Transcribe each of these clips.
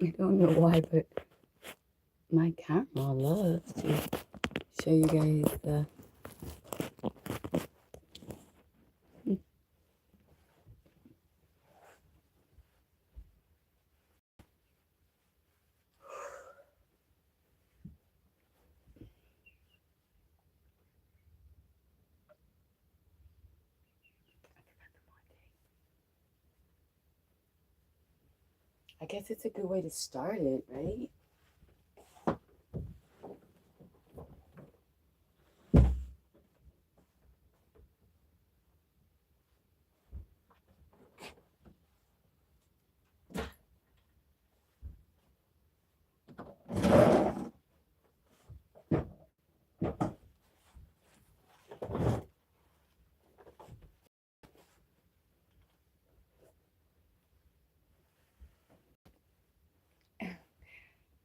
I don't know why, but my camera loves to show you guys the. I guess it's a good way to start it, right?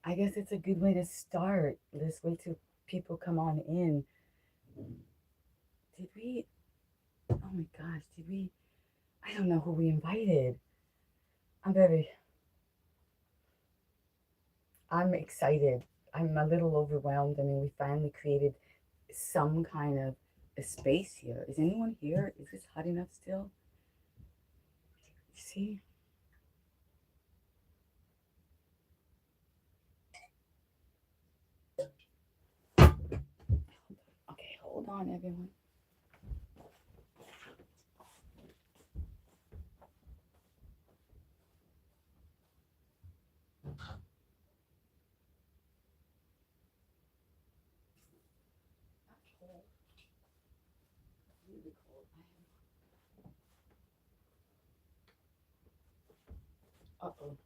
I guess it's a good way to start. Let's wait till people come on in. Did we? Oh my gosh, did we? I don't know who we invited. I'm very. I'm excited. I'm a little overwhelmed. I mean, we finally created some kind of a space here. Is anyone here? Is this hot enough still? You see? Okay, hold on, everyone. Uh-oh.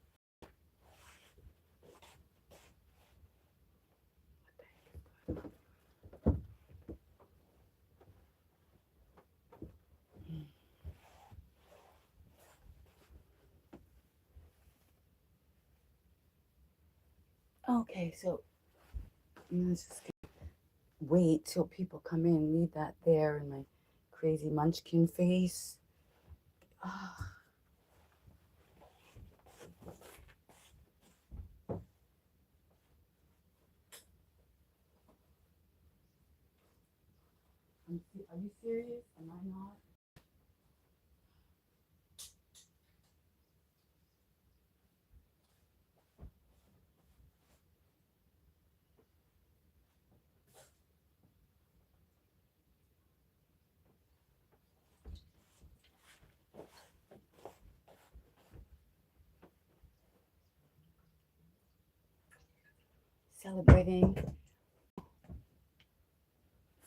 Okay, so let's just wait till people come in. Leave that there in my crazy munchkin face. Oh, are you serious? Am I not? Celebrating.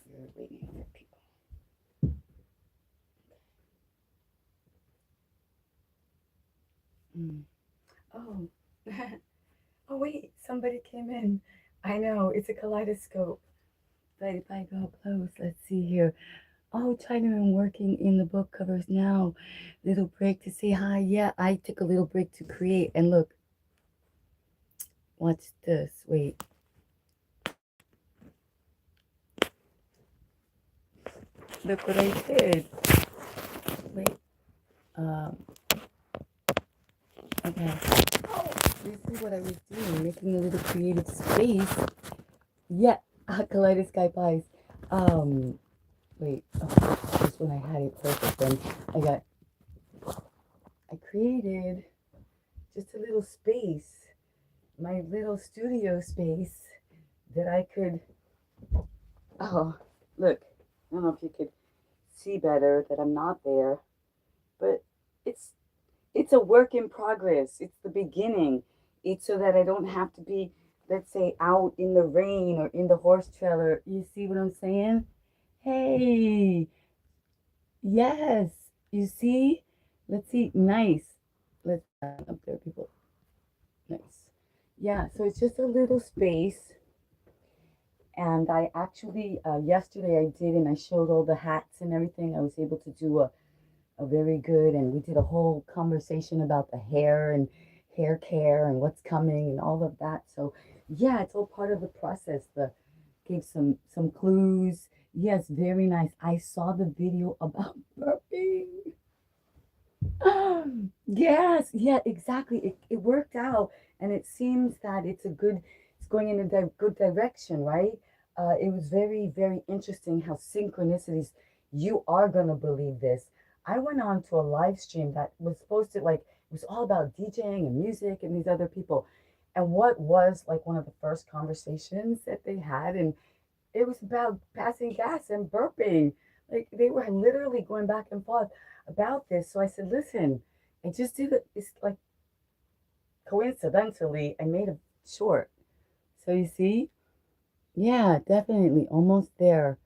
We're waiting for people. Oh. Oh, wait. Somebody came in. I know. It's a kaleidoscope. But if I go close, let's see here. Oh, Chinaman working in the book covers now. Little break to say hi. Yeah, I took a little break to create. And look, watch this. Wait. Look what I did. Wait. Um, okay. This is what I was doing, making a little creative space. Yeah, kaleidoscope eyes. Wait. Oh, just when I had it perfect, then I created just a little space, my little studio space that I could. Oh, look. I don't know if you could see better that I'm not there, but it's it's a work in progress. It's the beginning. It's so that I don't have to be, let's say, out in the rain or in the horse trailer. You see what I'm saying? Hey, yes. You see? Let's see. Nice. Let's up there, people. Nice. Yeah. So it's just a little space, and I actually yesterday I did, and I showed all the hats and everything. I was able to do a very good, and we did a whole conversation about the hair and hair care and what's coming and all of that. So yeah, it's all part of the process. The gave some clues. Yes, very nice. I saw the video about burping. Yes, yeah, exactly. It worked out. and it seems that it's going in a good direction, right? It was very, very interesting how synchronicities, you are going to believe this. I went on to a live stream that was supposed to, like, it was all about DJing and music and these other people. And what was like one of the first conversations that they had, and it was about passing gas and burping. Like they were literally going back and forth about this. So I said, listen, I just did it. It's like coincidentally, I made it short. So you see, yeah, definitely almost there.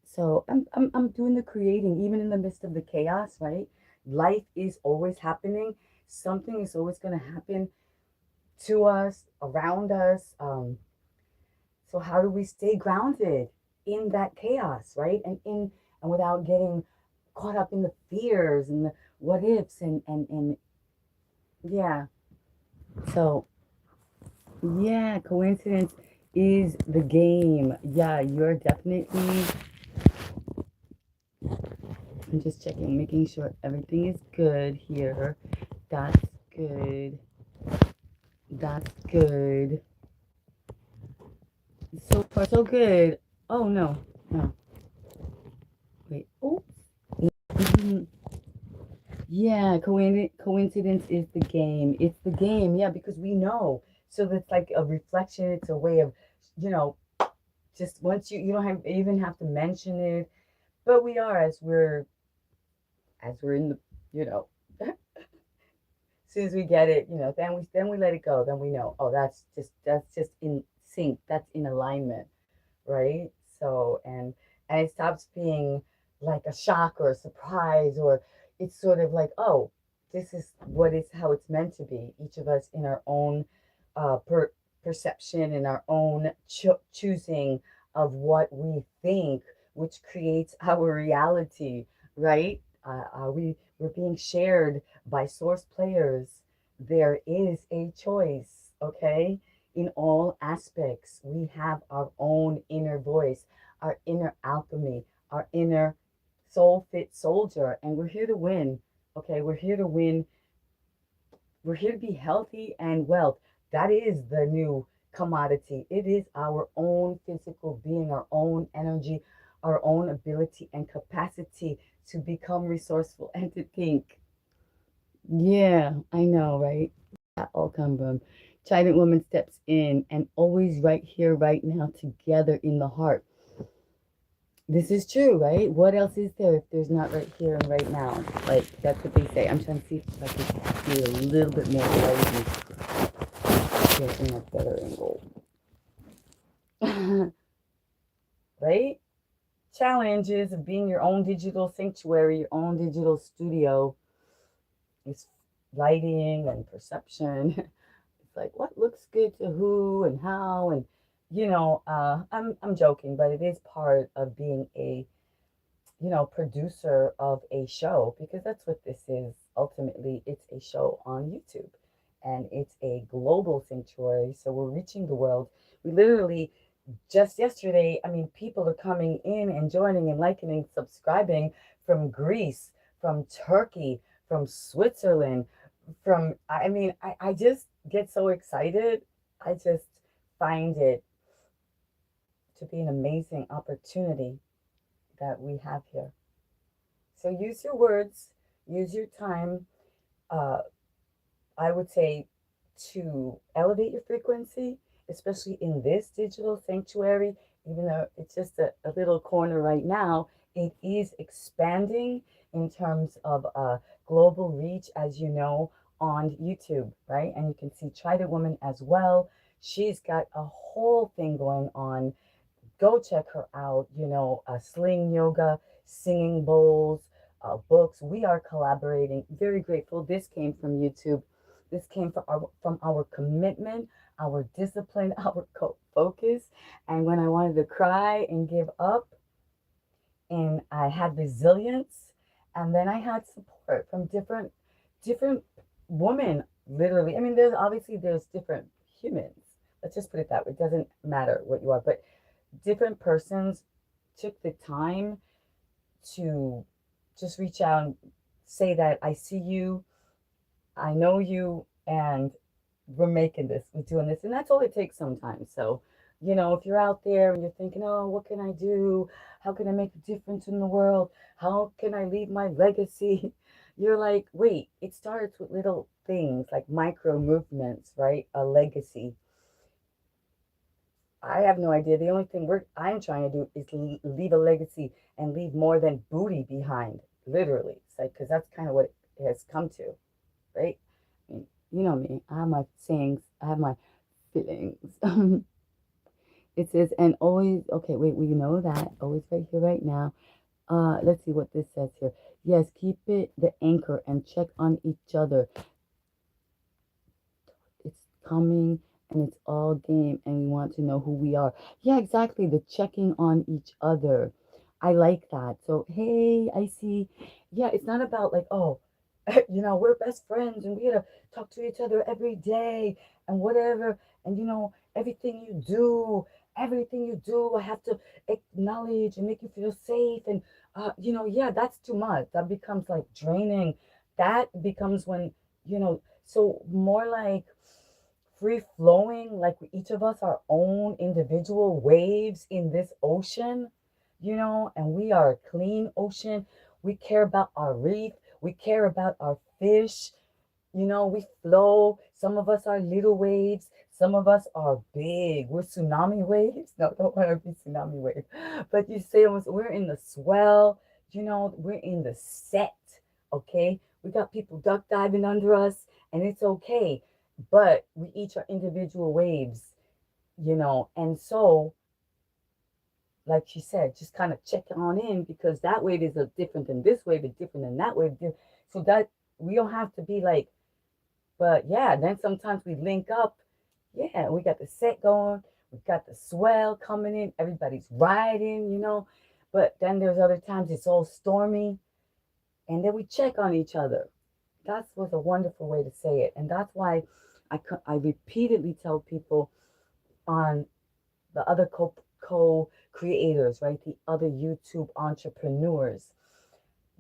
So I'm doing the creating even in the midst of the chaos, right? Life is always happening. Something is always going to happen to us, around us. So how do we stay grounded in that chaos, right? And without getting caught up in the fears and the what ifs and yeah. So yeah, coincidence is the game. Yeah, you're definitely. I'm just checking, making sure everything is good here. That's good. That's good. So far, so good. Oh no, no. Wait. Oh. Mhm. Yeah, coincidence is the game. It's the game, yeah, because we know. So that's like a reflection. It's a way of, you know, just once you don't have even have to mention it, but we are as we're in the, you know, as soon as we get it, then we let it go. Then we know, oh, that's just in sync. That's in alignment, right? So and it stops being like a shock or a surprise, or it's sort of like, oh, this is what is how it's meant to be. Each of us in our own perception, in our own choosing of what we think, which creates our reality, right? We're being shared by source players. There is a choice, okay? In all aspects. We have our own inner voice, our inner alchemy, our inner soul fit soldier, and we're here to win. Okay, we're here to win. We're here to be healthy and wealth. That is the new commodity. It is our own physical being, our own energy, our own ability and capacity to become resourceful and to think. Yeah, I know, right? That all come from Trident Woman steps in and always right here, right now, together in the heart. This is true, right? What else is there if there's not right here and right now? Like, that's what they say. I'm trying to see if I can do a little bit more light and get in a better angle. Right? Challenges of being your own digital sanctuary, your own digital studio is lighting and perception. It's like what looks good to who and how, and I'm joking, but it is part of being a producer of a show, because that's what this is. Ultimately, it's a show on YouTube, and it's a global sanctuary. So we're reaching the world. We literally just yesterday, I mean, people are coming in and joining and liking and subscribing from Greece, from Turkey, from Switzerland, from, I mean, I just get so excited. I just find it to be an amazing opportunity that we have here. So use your words, use your time. Uh, I would say to elevate your frequency, especially in this digital sanctuary, even though it's just a little corner right now, it is expanding in terms of global reach, as you know, on YouTube, right? And you can see Trident Woman as well. She's got a whole thing going on. Go check her out. Sling yoga, singing bowls, books. We are collaborating. Very grateful. This came from YouTube. This came from our commitment, our discipline, our focus. And when I wanted to cry and give up, and I had resilience, and then I had support from different women. Literally, I mean, there's different humans. Let's just put it that way. It doesn't matter what you are, but different persons took the time to just reach out and say that I see you, I know you, and we're making this, we're doing this, and that's all it takes sometimes. So, if you're out there and you're thinking, oh, what can I do? How can I make a difference in the world? How can I leave my legacy? You're like, wait, it starts with little things like micro movements, right? A legacy. I have no idea. The only thing I'm trying to do is leave a legacy and leave more than booty behind, literally. It's like, because that's kind of what it has come to, right? I mean, you know me. I have my sayings. I have my feelings. It says, and always, okay, wait, we know that. Always right here, right now. Let's see what this says here. Yes, keep it the anchor and check on each other. It's coming and it's all game and we want to know who we are. Yeah, exactly. The checking on each other. I like that. So, hey, I see. Yeah, it's not about like, oh, we're best friends and we gotta talk to each other every day and whatever. And, everything you do, I have to acknowledge and make you feel safe. And, yeah, that's too much. That becomes like draining. That becomes when, so more like free flowing, like each of us our own individual waves in this ocean, and we are a clean ocean. We care about our reef, we care about our fish, we flow. Some of us are little waves, some of us are big. We're tsunami waves. No, don't want to be tsunami wave. But you say almost we're in the swell, we're in the set, okay? We got people duck diving under us, and it's okay. But we each are individual waves, and so like she said, just kind of check on in because that wave is a different than this wave is different than that wave. So that we don't have to be like, but yeah, then sometimes we link up. Yeah, we got the set going, we got the swell coming in, everybody's riding, But then there's other times it's all stormy, and then we check on each other. That was a wonderful way to say it, and that's why I repeatedly tell people on the other co creators, right? The other YouTube entrepreneurs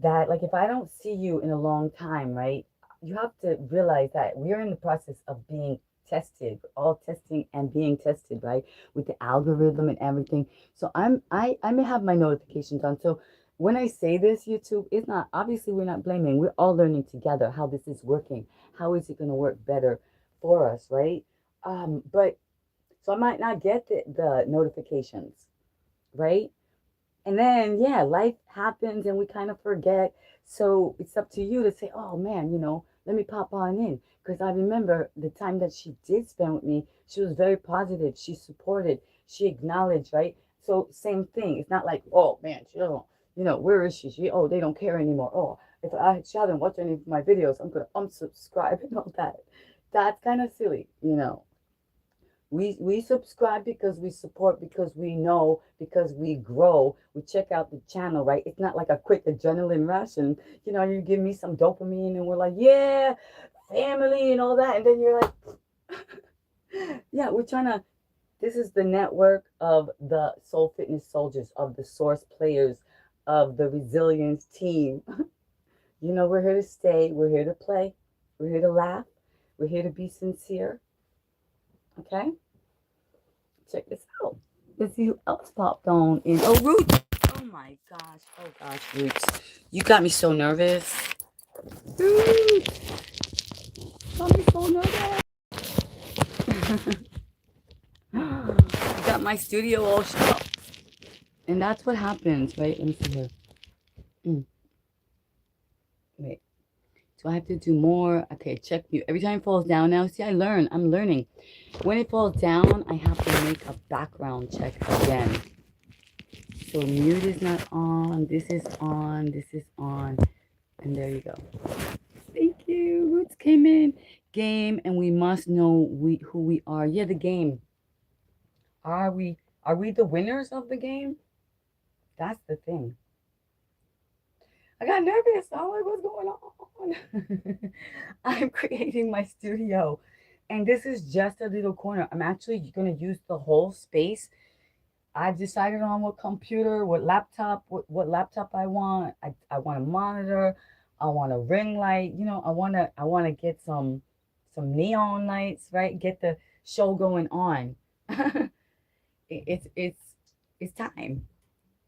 that like if I don't see you in a long time, right? You have to realize that we are in the process of being tested, all testing and being tested, right? With the algorithm and everything. So I may have my notifications on. So when I say this, YouTube, it's not obviously we're not blaming. We're all learning together how this is working. How is it going to work better for us, right? But so I might not get the notifications, right? And then, yeah, life happens and we kind of forget. So it's up to you to say, oh man, let me pop on in. Because I remember the time that she did spend with me, she was very positive. She supported, she acknowledged, right? So, same thing. It's not like, oh man, she don't, where is she? Oh, they don't care anymore. Oh, if she hasn't watched any of my videos, I'm going to unsubscribe and all that. That's kind of silly, we subscribe because we support, because we know, because we grow. We check out the channel, right? It's not like a quick adrenaline rush and you give me some dopamine and we're like, yeah, family and all that. And then you're like, yeah, we're trying to, this is the network of the Soul Fitness soldiers, of the source players, of the resilience team. We're here to stay, we're here to play, we're here to laugh, we're here to be sincere. Okay? Check this out. Let's see who else popped on in. Oh, Roots. Oh my gosh. Oh gosh, Roots. You got me so nervous. Roots. Got me so nervous. I got my studio all shut up. And that's what happens, right? Let me see here. Wait. Do I have to do more? Okay, check mute. Every time it falls down now, see, I'm learning. When it falls down, I have to make a background check again. So mute is not on, this is on, and there you go. Thank you. Roots came in. Game, and we must know who we are. Yeah, the game. Are we the winners of the game? That's the thing. I got nervous. I'm like, what's going on? I'm creating my studio. And this is just a little corner. I'm actually going to use the whole space. I've decided on what computer, what laptop I want. I want a monitor. I want a ring light. I want to get some some neon lights, right? Get the show going on. It's time,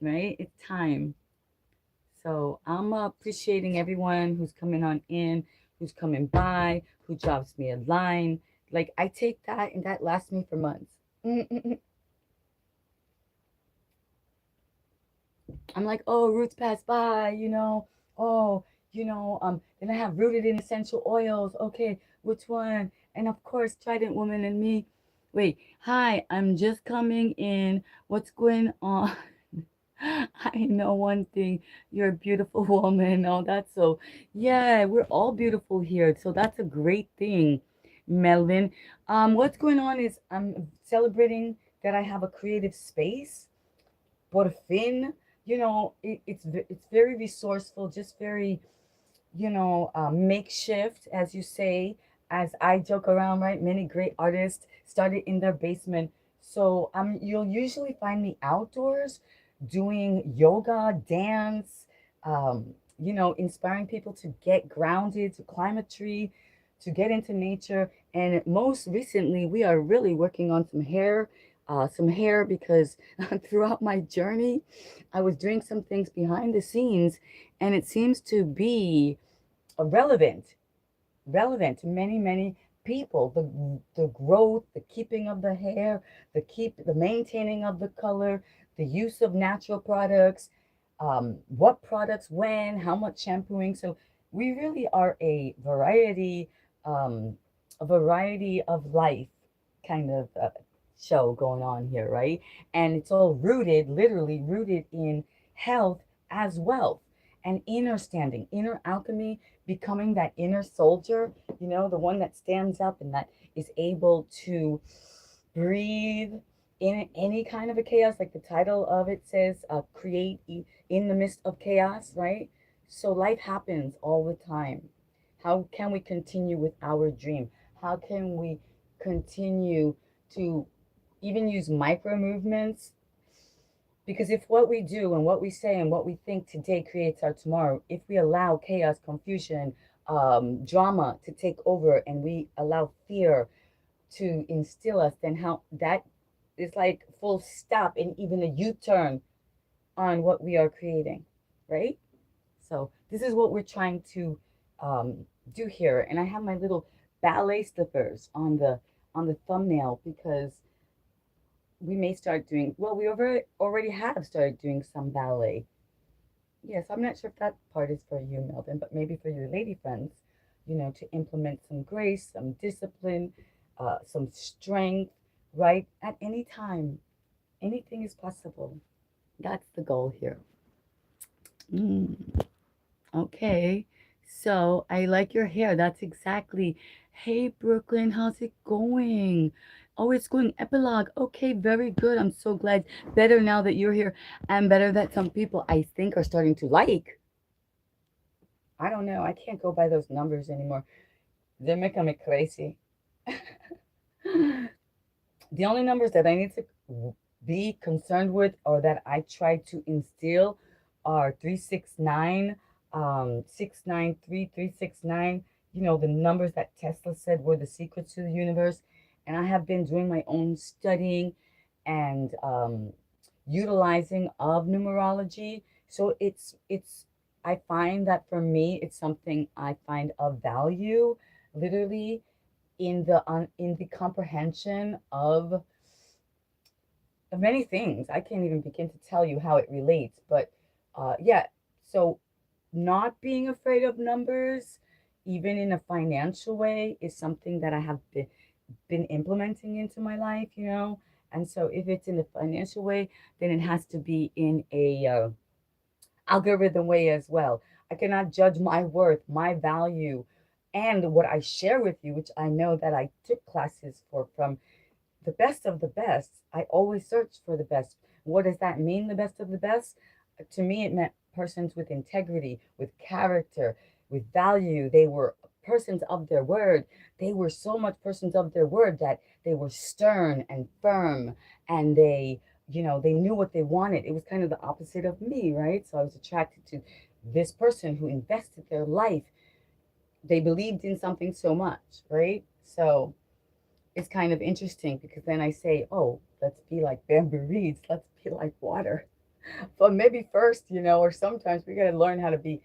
right? It's time. So I'm appreciating everyone who's coming on in, who's coming by, who drops me a line. Like I take that and that lasts me for months. I'm like, oh, roots pass by, Oh, then I have rooted in essential oils. Okay, which one? And of course, Trident Woman and me. Wait, hi, I'm just coming in. What's going on? I know one thing. You're a beautiful woman. Oh, that's so. Yeah, we're all beautiful here. So that's a great thing, Melvin. What's going on is I'm celebrating that I have a creative space. Por fin, it's very resourceful, just very, makeshift, as you say, as I joke around, right? Many great artists started in their basement. So you'll usually find me outdoors doing yoga, dance, inspiring people to get grounded, to climb a tree, to get into nature. And most recently, we are really working on some hair because throughout my journey, I was doing some things behind the scenes, and it seems to be relevant, relevant to many, many people. The growth, the keeping of the hair, the maintaining of the color, the use of natural products, what products when, how much shampooing. So we really are um, a variety of life kind of show going on here, right? And it's all rooted, literally rooted in health as wealth and inner standing, inner alchemy, becoming that inner soldier, the one that stands up and that is able to breathe in any kind of a chaos, like the title of it says, create in the midst of chaos, right? So life happens all the time. How can we continue with our dream? How can we continue to even use micro movements? Because if what we do and what we say and what we think today creates our tomorrow, if we allow chaos, confusion, drama to take over, and we allow fear to instill us, then how that is like full stop and even a U-turn on what we are creating, right? So this is what we're trying to do here. And I have my little ballet slippers on the thumbnail because we may start doing, well, we already have started doing some ballet. Yes, I'm not sure if that part is for you, Melvin, but maybe for your lady friends, to implement some grace, some discipline, some strength, right? At any time, anything is possible. That's the goal here. Mm, okay. So I like your hair. That's exactly. Hey, Brooklyn, how's it going? Oh, it's going epilogue. Okay, very good. I'm so glad. Better now that you're here, and better that some people I think are starting to like. I don't know. I can't go by those numbers anymore. They're making me crazy. The only numbers that I need to be concerned with or that I try to instill are 369, 693, 369. The numbers that Tesla said were the secrets to the universe. And I have been doing my own studying and utilizing of numerology. So I find that for me, it's something I find of value, literally in the comprehension of many things. I can't even begin to tell you how it relates, but yeah. So not being afraid of numbers, even in a financial way, is something that I have been implementing into my life. And so if it's in a financial way, then it has to be in a algorithm way as well. I cannot judge my worth, my value, and what I share with you, which I know that I took classes for from the best of the best. I always search for the best. What does that mean, the best of the best? To me, it meant persons with integrity, with character, with value. They were persons of their word. They were so much persons of their word that they were stern and firm, and they knew what they wanted. It was kind of the opposite of me, right? So I was attracted to this person who invested their life they believed in something so much, right? So it's kind of interesting because then I say, oh, let's be like bamboo reeds, let's be like water. But maybe first, or sometimes we got to learn how to be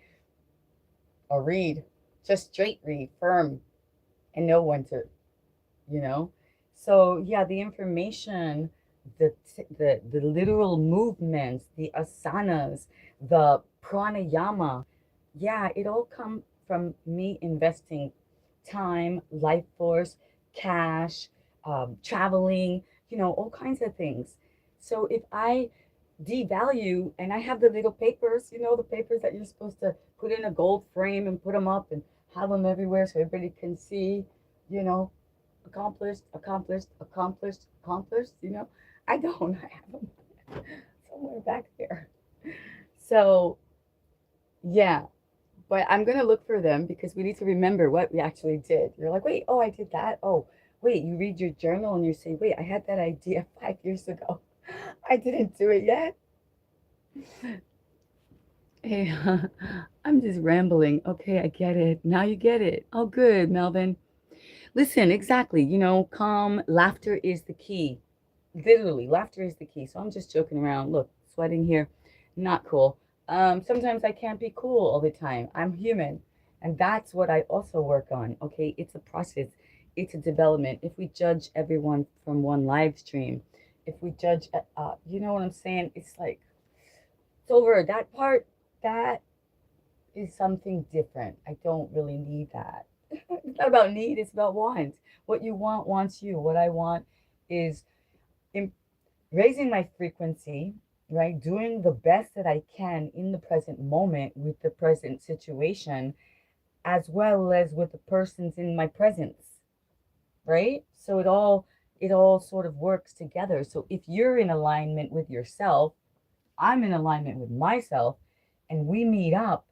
a reed, just straight reed, firm, and know when to, you know. So yeah, the information, the literal movements, the asanas, the pranayama, yeah, it all come from me investing time, life force, cash, traveling, all kinds of things. So if I devalue, and I have the little papers, the papers that you're supposed to put in a gold frame and put them up and have them everywhere so everybody can see, you know, accomplished, accomplished, accomplished, accomplished, I don't. I have them somewhere back there. So, yeah, but I'm going to look for them because we need to remember what we actually did. You're like, wait, oh, I did that. Oh, wait, you read your journal and you say, wait, I had that idea 5 years ago. I didn't do it yet. Hey, I'm just rambling. Okay, I get it. Now you get it. Oh, good, Melvin. Listen, exactly. Calm, laughter is the key. Literally, laughter is the key. So I'm just joking around. Look, sweating here. Not cool. Sometimes I can't be cool all the time. I'm human. And that's what I also work on. Okay, it's a process, it's a development. If we judge everyone from one live stream, if we judge, you know what I'm saying? It's like, it's over. That part, that is something different. I don't really need that. It's not about need, it's about want. What you want wants you. What I want is im- raising my frequency, right? Doing the best that I can in the present moment with the present situation, as well as with the persons in my presence, right? So it all sort of works together. So if you're in alignment with yourself, I'm in alignment with myself, and we meet up,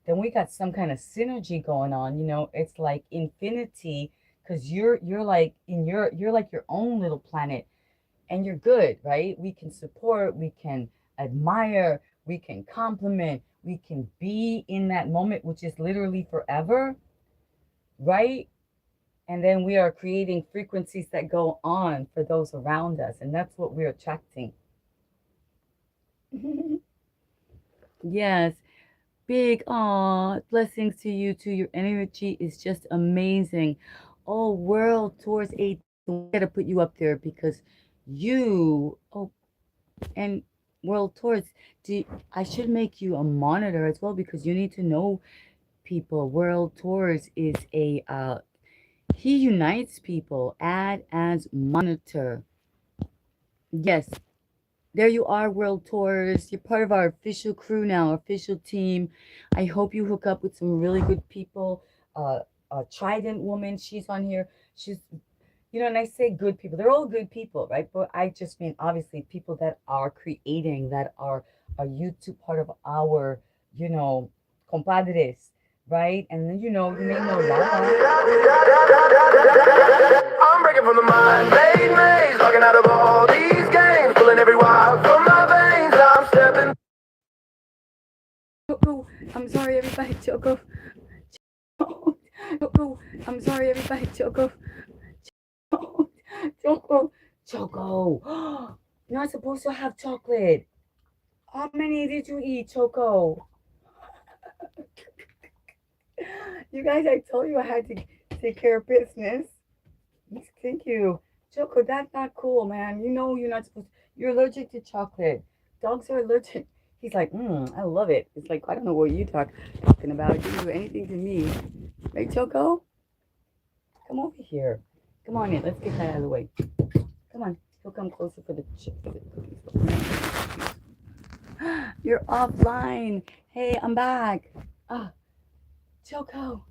then we got some kind of synergy going on. It's like infinity, because you're like you're like your own little planet, and you're good, right? We can support, we can admire, we can compliment, we can be in that moment, which is literally forever, right? And then we are creating frequencies that go on for those around us, and that's what we're attracting. Yes. Big blessings to you too. Your energy is just amazing. Oh, World Tours 8, we gotta put you up there because and World Tours, do I should make you a monitor as well because you need to know people. World Tours is he unites people. Add as monitor. Yes, there you are, World Tours. You're part of our official crew now, official team. I hope you hook up with some really good people. Uh, a Trident woman, she's on here. She's, and I say good people. They're all good people, right? But I just mean obviously people that are creating, that are a YouTube part of our, compadres, right? And then you may know I'm breaking from the mind-made maze, locking out of all these games, pulling every wire from my veins. I'm stepping. Choco, I'm sorry, everybody. Choco. Choco, I'm sorry, everybody. Choco. Choco. Choco. You're not supposed to have chocolate. How many did you eat, Choco? You guys, I told you I had to take care of business. Thank you. Choco, that's not cool, man. You know you're not supposed to, you're allergic to chocolate. Dogs are allergic. He's like, I love it. It's like, I don't know what you talking about. It didn't do anything to me. Right, Choco? Come over here. Come on in. Let's get that out of the way. Come on. He'll come closer for the cookies. You're offline. Hey, I'm back. Ah, Choco.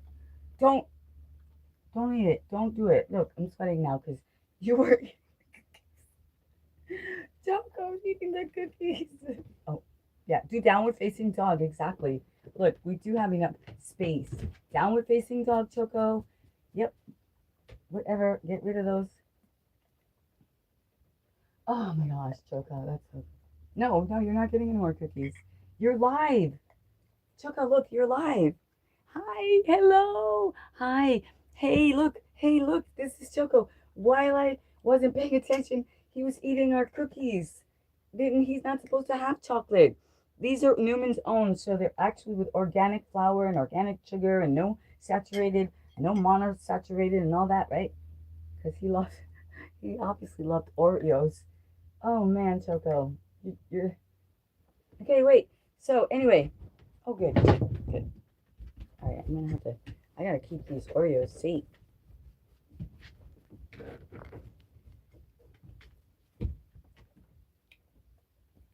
Don't don't eat it. Don't do it. Look, I'm sweating now because you were Choco's eating the cookies. Oh, yeah. Do downward facing dog. Exactly. Look, we do have enough space. Downward facing dog, Choco. Yep. Whatever. Get rid of those. Oh my gosh, Choco. That's so. No, no, you're not getting any more cookies. You're live. Choco, look, you're live. Hi, hello. Hi. Hey, look, this is Choco. While I wasn't paying attention, he was eating our cookies. Then he's not supposed to have chocolate. These are Newman's own, so they're actually with organic flour and organic sugar and no saturated, no monosaturated and all that, right? Because he obviously loved Oreos. Oh man, Choco, you're okay. Wait. So anyway, oh good, good. All right, I gotta keep these Oreos safe.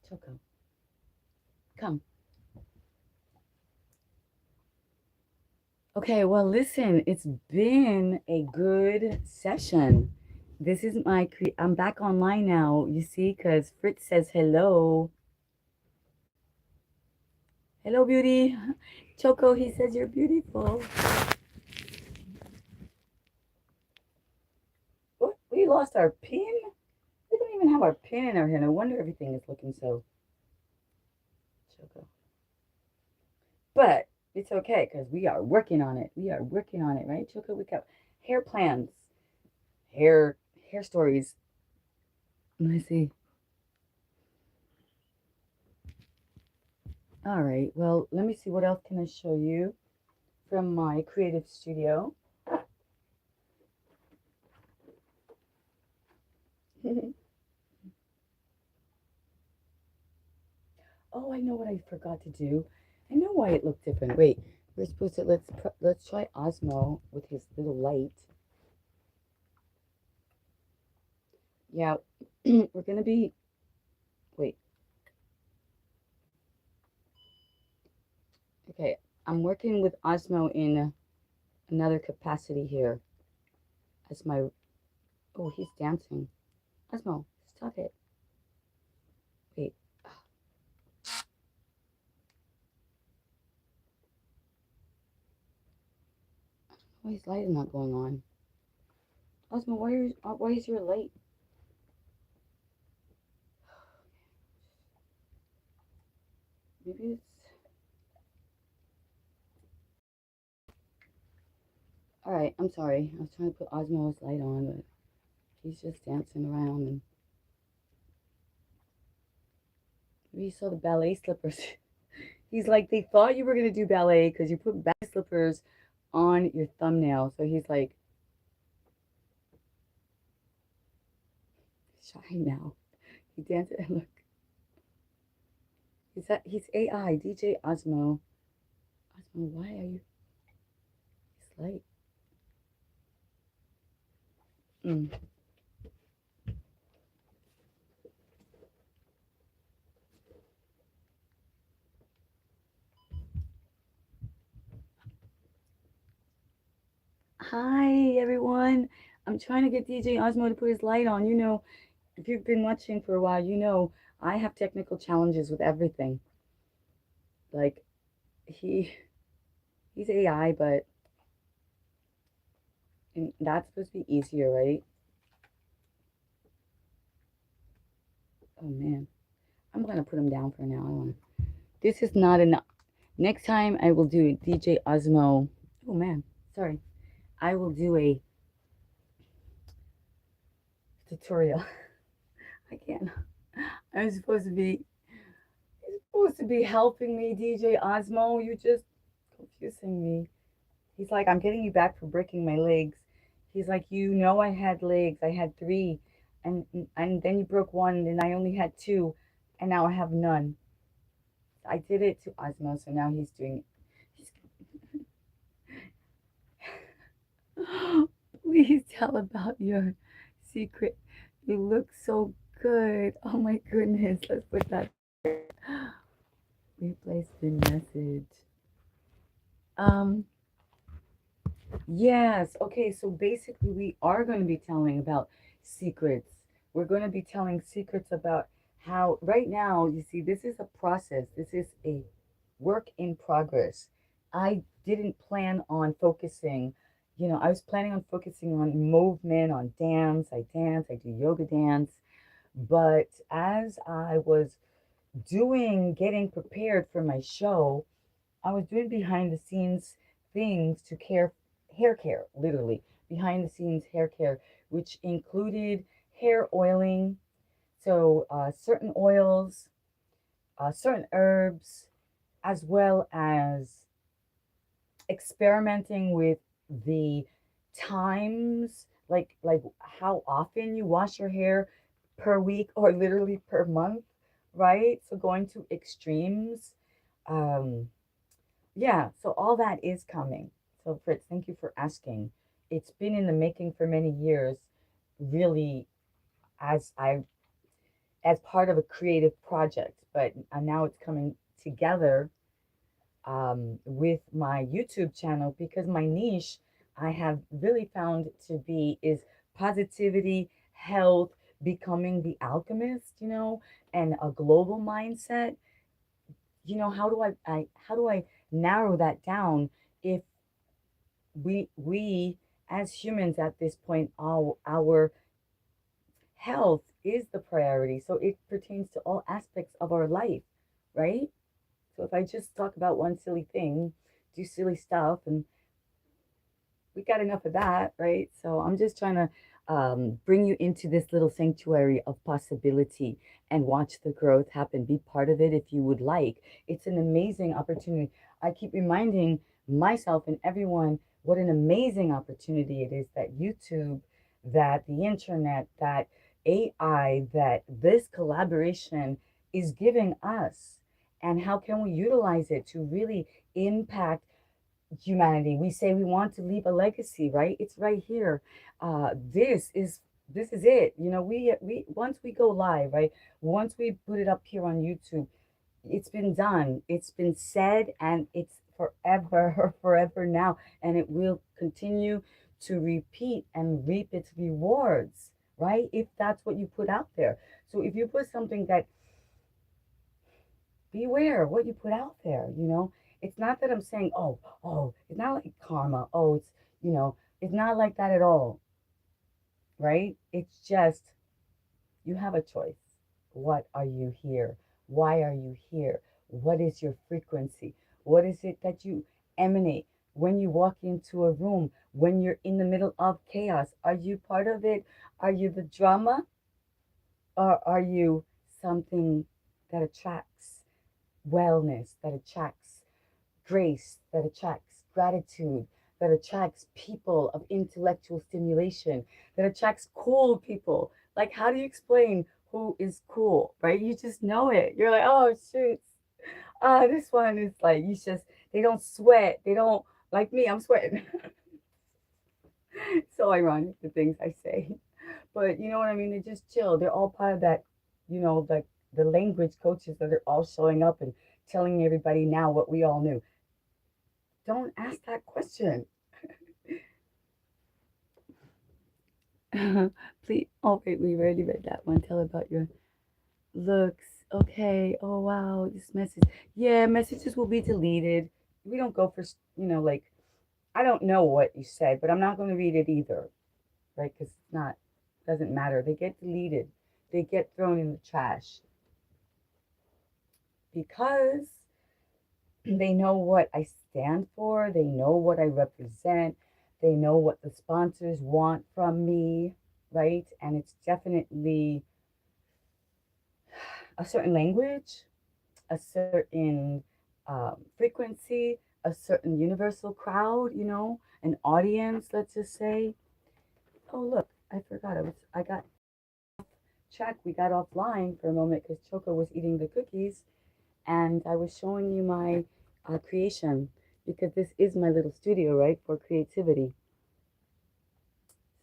Choco, come. Okay, well, listen, it's been a good session. I'm back online now, you see, because Fritz says hello. Hello, beauty. Choco, he says you're beautiful. What? We lost our pin? We don't even have our pin in our hand. No wonder everything is looking so. Choco. But it's okay because we are working on it. We are working on it, right, Choco? We got hair plans, hair hair stories. Let me see. All right. Well, let me see what else can I show you from my creative studio. Oh, I know what I forgot to do. I know why it looked different. Wait, we're supposed to let's try Osmo with his little light. Yeah, we're gonna be. Wait. Okay, I'm working with Osmo in another capacity here. As my. Oh, he's dancing. Osmo, stop it. Wait. Why is light not going on? Osmo, why is your light? Maybe it's. All right, I'm sorry. I was trying to put Osmo's light on, but he's just dancing around and maybe you saw the ballet slippers. He's like, they thought you were gonna do ballet because you put ballet slippers on your thumbnail. So he's like shy now. He dances and look. He's AI, DJ Osmo. Osmo, why are you he's like mm. Hi everyone. I'm trying to get DJ Osmo to put his light on. You know, if you've been watching for a while, you know I have technical challenges with everything. Like he's AI, but and that's supposed to be easier, right? Oh man, I'm gonna put him down for now. I want to. This is not enough. Next time I will do DJ Osmo. Oh man, sorry. I will do a tutorial. I can't. I'm supposed to be. You're supposed to be helping me, DJ Osmo. You're just confusing me. He's like, I'm getting you back for breaking my legs. He's like, you know, I had legs. I had three, and then you broke one, and I only had two, and now I have none. I did it to Osmo, so now he's doing it. Please tell about your secret. You look so good. Oh my goodness. Let's put that. Replace the message. Um, yes. Okay, so basically we are going to be telling about secrets. We're going to be telling secrets about how right now, you see, this is a process. This is a work in progress. I didn't plan on focusing, you know, I was planning on focusing on movement, on dance, I do yoga dance. But as I was getting prepared for my show, I was doing behind the scenes things to hair care, literally behind the scenes hair care, which included hair oiling. So certain oils, certain herbs, as well as experimenting with the times, like how often you wash your hair per week or literally per month, right? So going to extremes. Um, yeah, so all that is coming. So Fritz, thank you for asking. It's been in the making for many years, really, as I as part of a creative project, but now it's coming together with my YouTube channel because my niche I have really found to be is positivity, health, becoming the alchemist, and a global mindset. How do how do I narrow that down if we as humans at this point, our health is the priority. So it pertains to all aspects of our life, right? So if I just talk about one silly thing, do silly stuff, and we got enough of that, right? So I'm just trying to bring you into this little sanctuary of possibility and watch the growth happen. Be part of it if you would like. It's an amazing opportunity. I keep reminding myself and everyone what an amazing opportunity it is that YouTube, that the internet, that AI, that this collaboration is giving us. And how can we utilize it to really impact humanity? We say we want to leave a legacy, right? It's right here. This is it. We once we go live, right? Once we put it up here on YouTube, it's been done. It's been said, and it's forever, forever now, and it will continue to repeat and reap its rewards, right? If that's what you put out there. So if you put something that beware what you put out there. It's not that I'm saying, oh, it's not like karma. Oh, it's not like that at all, right? It's just you have a choice. What are you here? Why are you here? What is your frequency? What is it that you emanate when you walk into a room, when you're in the middle of chaos? Are you part of it? Are you the drama? Or are you something that attracts wellness, that attracts grace, that attracts gratitude, that attracts people of intellectual stimulation, that attracts cool people? Like, how do you explain who is cool, right? You just know it. You're like, oh, shoot. This one is like, they don't sweat. They don't, like me, I'm sweating. So ironic, the things I say. But you know what I mean? They just chill. They're all part of that, the language coaches that are all showing up and telling everybody now what we all knew. Don't ask that question. Please. Oh, wait, we already read that one. Tell about your looks. Okay. Oh, wow. This message. Yeah, messages will be deleted. We don't go for, like, I don't know what you said, but I'm not going to read it either, right? Because doesn't matter. They get deleted, they get thrown in the trash because they know what I stand for, they know what I represent, they know what the sponsors want from me, right? And it's definitely a certain language, a certain frequency, a certain universal crowd, an audience, let's just say. Oh, look, I forgot. I got track. We got offline for a moment because Choco was eating the cookies, and I was showing you my creation because this is my little studio, right, for creativity.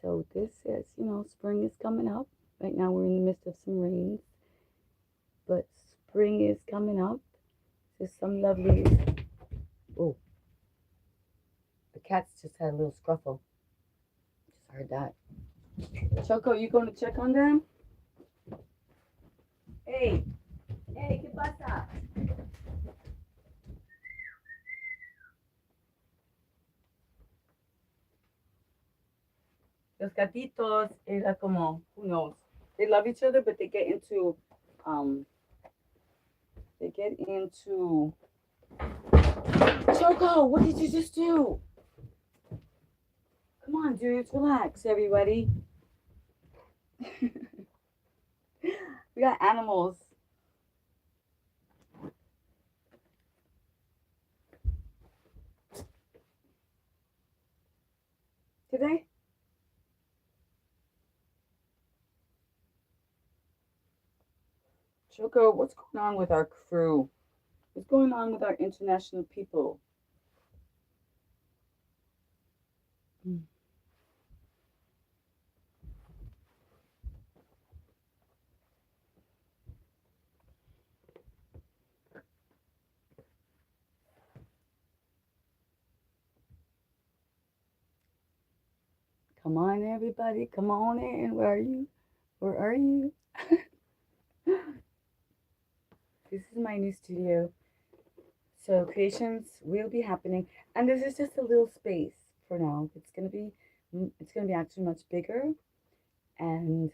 So this is, spring is coming up. Right now we're in the midst of some rains, but spring is coming up. There's some lovely. Oh, the cats just had a little scruffle. Just heard that. Choco, you going to check on them? Hey, ¿qué pasa? Los gatitos era como, who knows? They love each other, but they get into Choco, what did you just do? Come on, dudes, relax, everybody. We got animals. Today? Choco, what's going on with our crew? What's going on with our international people? Mm. Come on, everybody. Come on in. Where are you? Where are you? This is my new studio. So creations will be happening, and this is just a little space for now. It's gonna be actually much bigger and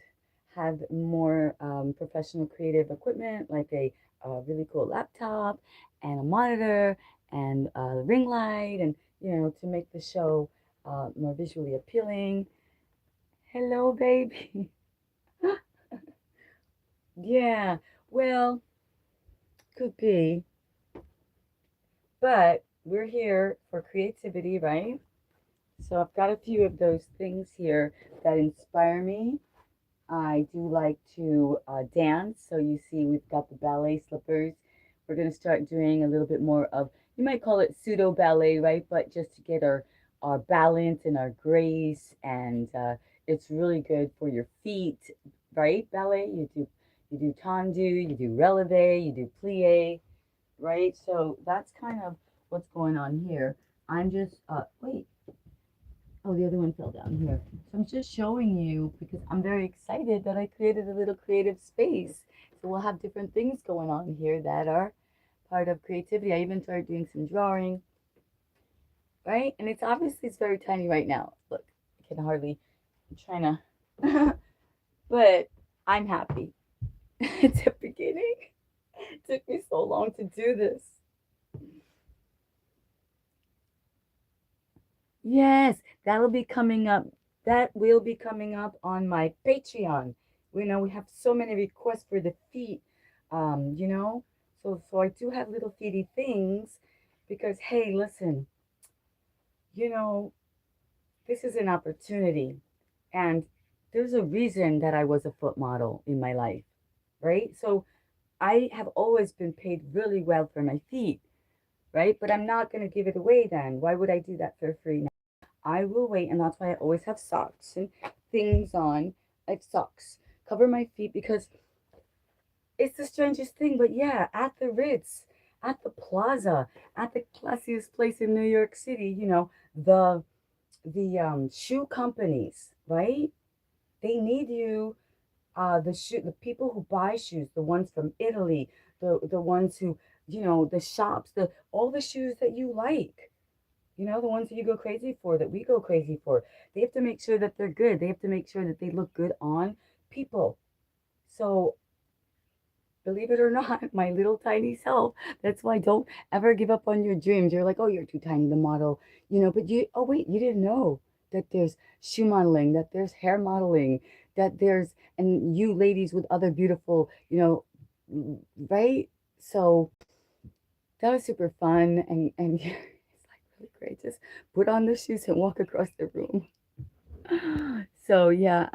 have more professional creative equipment, like a really cool laptop and a monitor and a ring light, and to make the show more visually appealing. Hello, baby. Yeah, well, could be, but we're here for creativity, right? So I've got a few of those things here that inspire me. I do like to dance. So you see, we've got the ballet slippers. We're going to start doing a little bit more of, you might call it pseudo ballet, right? But just to get our balance and our grace. And it's really good for your feet, right? Ballet, you do tendu, you do releve, you do plie, right? So that's kind of what's going on here. I'm just, wait, oh, the other one fell down here. So I'm just showing you because I'm very excited that I created a little creative space. So we'll have different things going on here that are part of creativity. I even started doing some drawing, right? And it's very tiny right now. Look, I can hardly, I'm trying to, but I'm happy. It's a beginning. It took me so long to do this. Yes, that'll be coming up. That will be coming up on my Patreon. We have so many requests for the feet, um, you know. So I do have little feety things because hey, listen, you know, this is an opportunity, and there's a reason that I was a foot model in my life, right? So I have always been paid really well for my feet, right? But I'm not going to give it away then. Why would I do that for free? I will wait, and that's why I always have socks and things on, like socks, cover my feet because it's the strangest thing. But yeah, at the Ritz, at the Plaza, at the classiest place in New York City, the shoe companies, right? They need you. The people who buy shoes, the ones from Italy, the ones who, the shops, the all the shoes that you like. The ones that you go crazy for, that we go crazy for. They have to make sure that they're good. They have to make sure that they look good on people. So, believe it or not, my little tiny self, that's why don't ever give up on your dreams. You're like, oh, you're too tiny to model, but oh, wait, you didn't know that there's shoe modeling, that there's hair modeling, and you ladies with other beautiful, right? So, that was super fun. And it's like really great. Just put on the shoes and walk across the room. So yeah,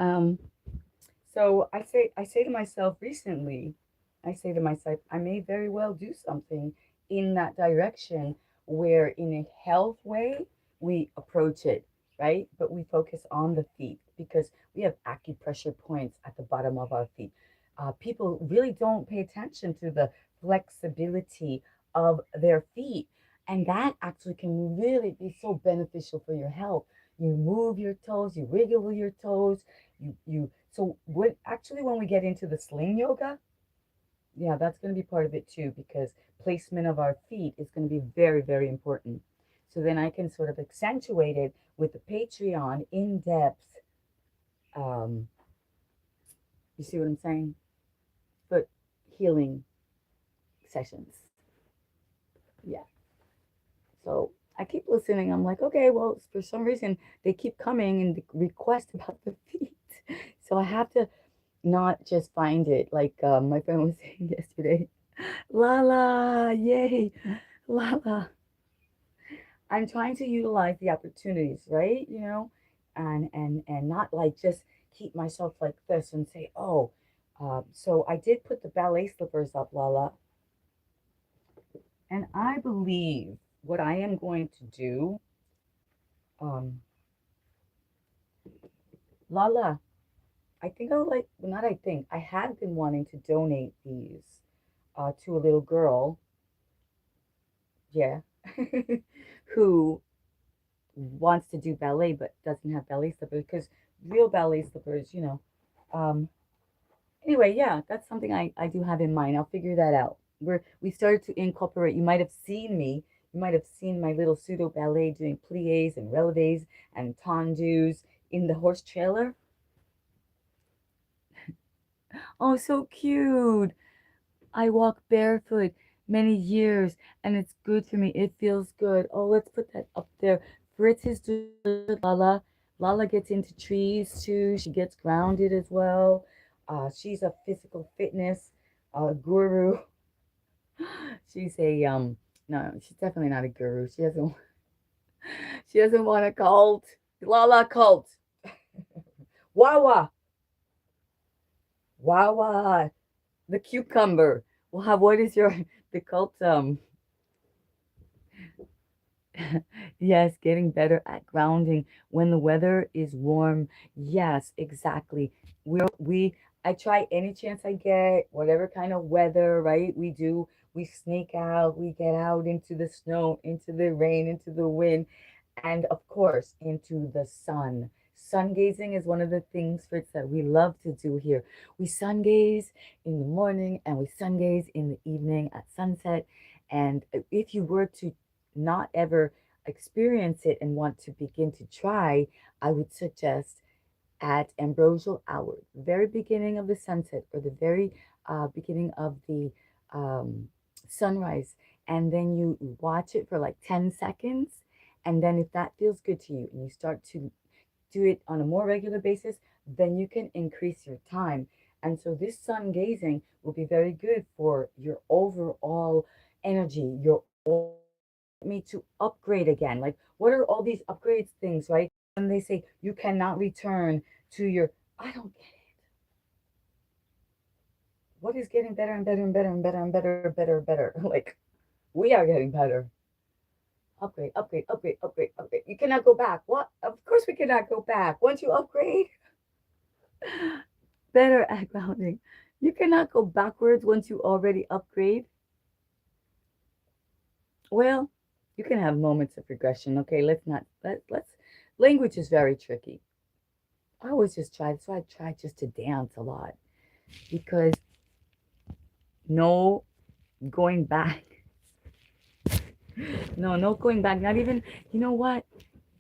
so I say to myself recently, I say to myself, I may very well do something in that direction where in a health way we approach it, right? But we focus on the feet because we have acupressure points at the bottom of our feet. People really don't pay attention to the flexibility of their feet, and that actually can really be so beneficial for your health. You move your toes, you wiggle your toes, so when we get into the sling yoga, yeah, that's going to be part of it too, because placement of our feet is going to be very, very important. So then I can sort of accentuate it with the Patreon in-depth, um, you see what I'm saying? Foot healing sessions. Yeah. So I keep listening. I'm like, okay, well, for some reason they keep coming and request about the feet. So I have to not just find it like my friend was saying yesterday. Lala, yay, Lala. I'm trying to utilize the opportunities, right? And not like just keep myself like this and say, oh, so I did put the ballet slippers up, Lala, and I believe what I am going to do, um, Lala. I think I'll like, well, not I think, I have been wanting to donate these to a little girl, yeah, who wants to do ballet but doesn't have ballet slippers because real ballet slippers, Um, anyway, yeah, that's something I do have in mind. I'll figure that out. We started to incorporate. You might have seen me. You might have seen my little pseudo ballet doing plies and releves and tendus in the horse trailer. Oh, so cute. I walk barefoot many years and it's good for me. It feels good. Oh, let's put that up there. Fritz is doing Lala. Lala gets into trees too. She gets grounded as well. She's a physical fitness guru. She's a no, she's definitely not a guru. She doesn't want a cult. Lala cult. Wawa. Wawa. The cucumber. Wow, what is your the cult yes, getting better at grounding when the weather is warm. Yes, exactly. We I try any chance I get, whatever kind of weather, right? We sneak out, we get out into the snow, into the rain, into the wind, and of course, into the sun. Sun gazing is one of the things, Fritz, that we love to do here. We sun gaze in the morning and we sun gaze in the evening at sunset. And if you were to not ever experience it and want to begin to try, I would suggest at ambrosial hour, the very beginning of the sunset or the very beginning of the um, sunrise, and then you watch it for like 10 seconds. And then, if that feels good to you and you start to do it on a more regular basis, then you can increase your time. And so, this sun gazing will be very good for your overall energy, your me to upgrade again. Like, what are all these upgrades things, right? And they say you cannot return to your, I don't get it. What is getting better and better and better and better and better, better, better? Like, we are getting better. Upgrade, upgrade, upgrade, upgrade, upgrade. You cannot go back. What? Of course we cannot go back. Once you upgrade, better at grounding. You cannot go backwards once you already upgrade. Well, you can have moments of regression. Okay, let's not let's language is very tricky. I always just try, so I try just to dance a lot because no going back. No, no going back. Not even, you know what?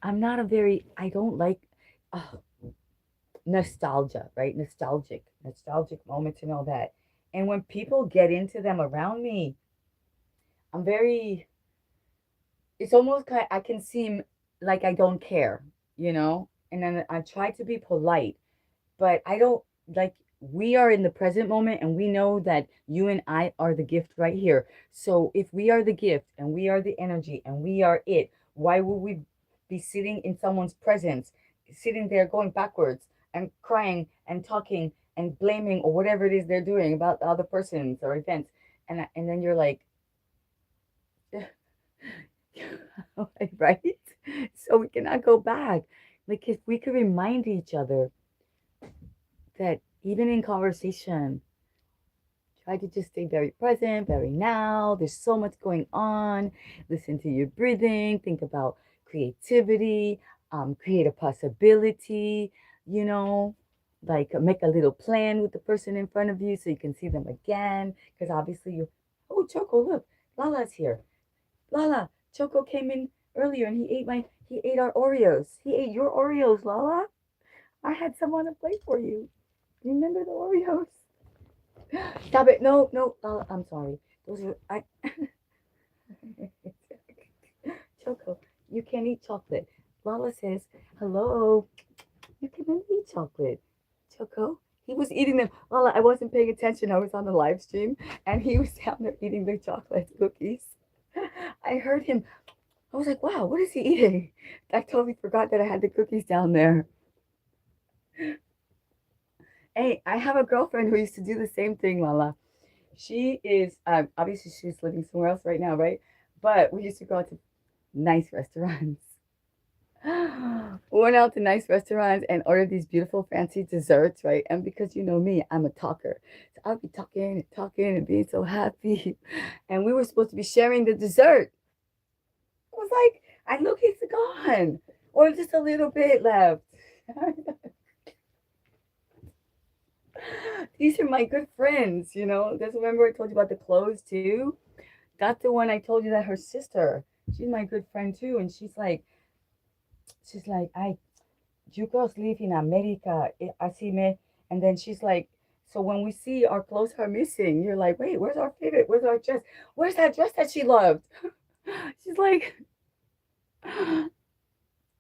I don't like uh, nostalgia, right? Nostalgic moments and all that. And when people get into them around me, I'm very, it's almost kind I can seem like I don't care, you know? And then I try to be polite, but I don't like we are in the present moment and we know that you and I are the gift right here. So if we are the gift and we are the energy and we are it, why would we be sitting in someone's presence, sitting there going backwards and crying and talking and blaming or whatever it is they're doing about the other persons or events? And then you're like, right? So we cannot go back. Like if we could remind each other that even in conversation, try to just stay very present, very now. There's so much going on. Listen to your breathing. Think about creativity. Create a possibility. You know, like make a little plan with the person in front of you so you can see them again. Because obviously you. Oh, Choco, look, Lala's here. Lala, Choco came in earlier and he ate our Oreos. He ate your Oreos, Lala. I had some on a plate for you. Remember the Oreos? Stop it. No, no. I'm sorry. Those are I Choco, you can't eat chocolate. Lala says, hello, you cannot eat chocolate. Choco, he was eating them. Lala, I wasn't paying attention. I was on the live stream and he was down there eating the chocolate cookies. I heard him. I was like, wow, what is he eating? I totally forgot that I had the cookies down there. Hey, I have a girlfriend who used to do the same thing, Lala. She is, obviously, she's living somewhere else right now, right? But we used to go out to nice restaurants. We went out to nice restaurants and ordered these beautiful fancy desserts, right? And because you know me, I'm a talker. So I'll be talking and talking and being so happy. And we were supposed to be sharing the dessert. I was like, I look, it's gone. Or just a little bit left. These are my good friends, you know. Just remember I told you about the clothes too? That's the one I told you that her sister, she's my good friend too. And she's like, I you girls live in America, así me. And then she's like, so when we see our clothes are missing, you're like, wait, where's our favorite? Where's our dress? Where's that dress that she loved? She's like,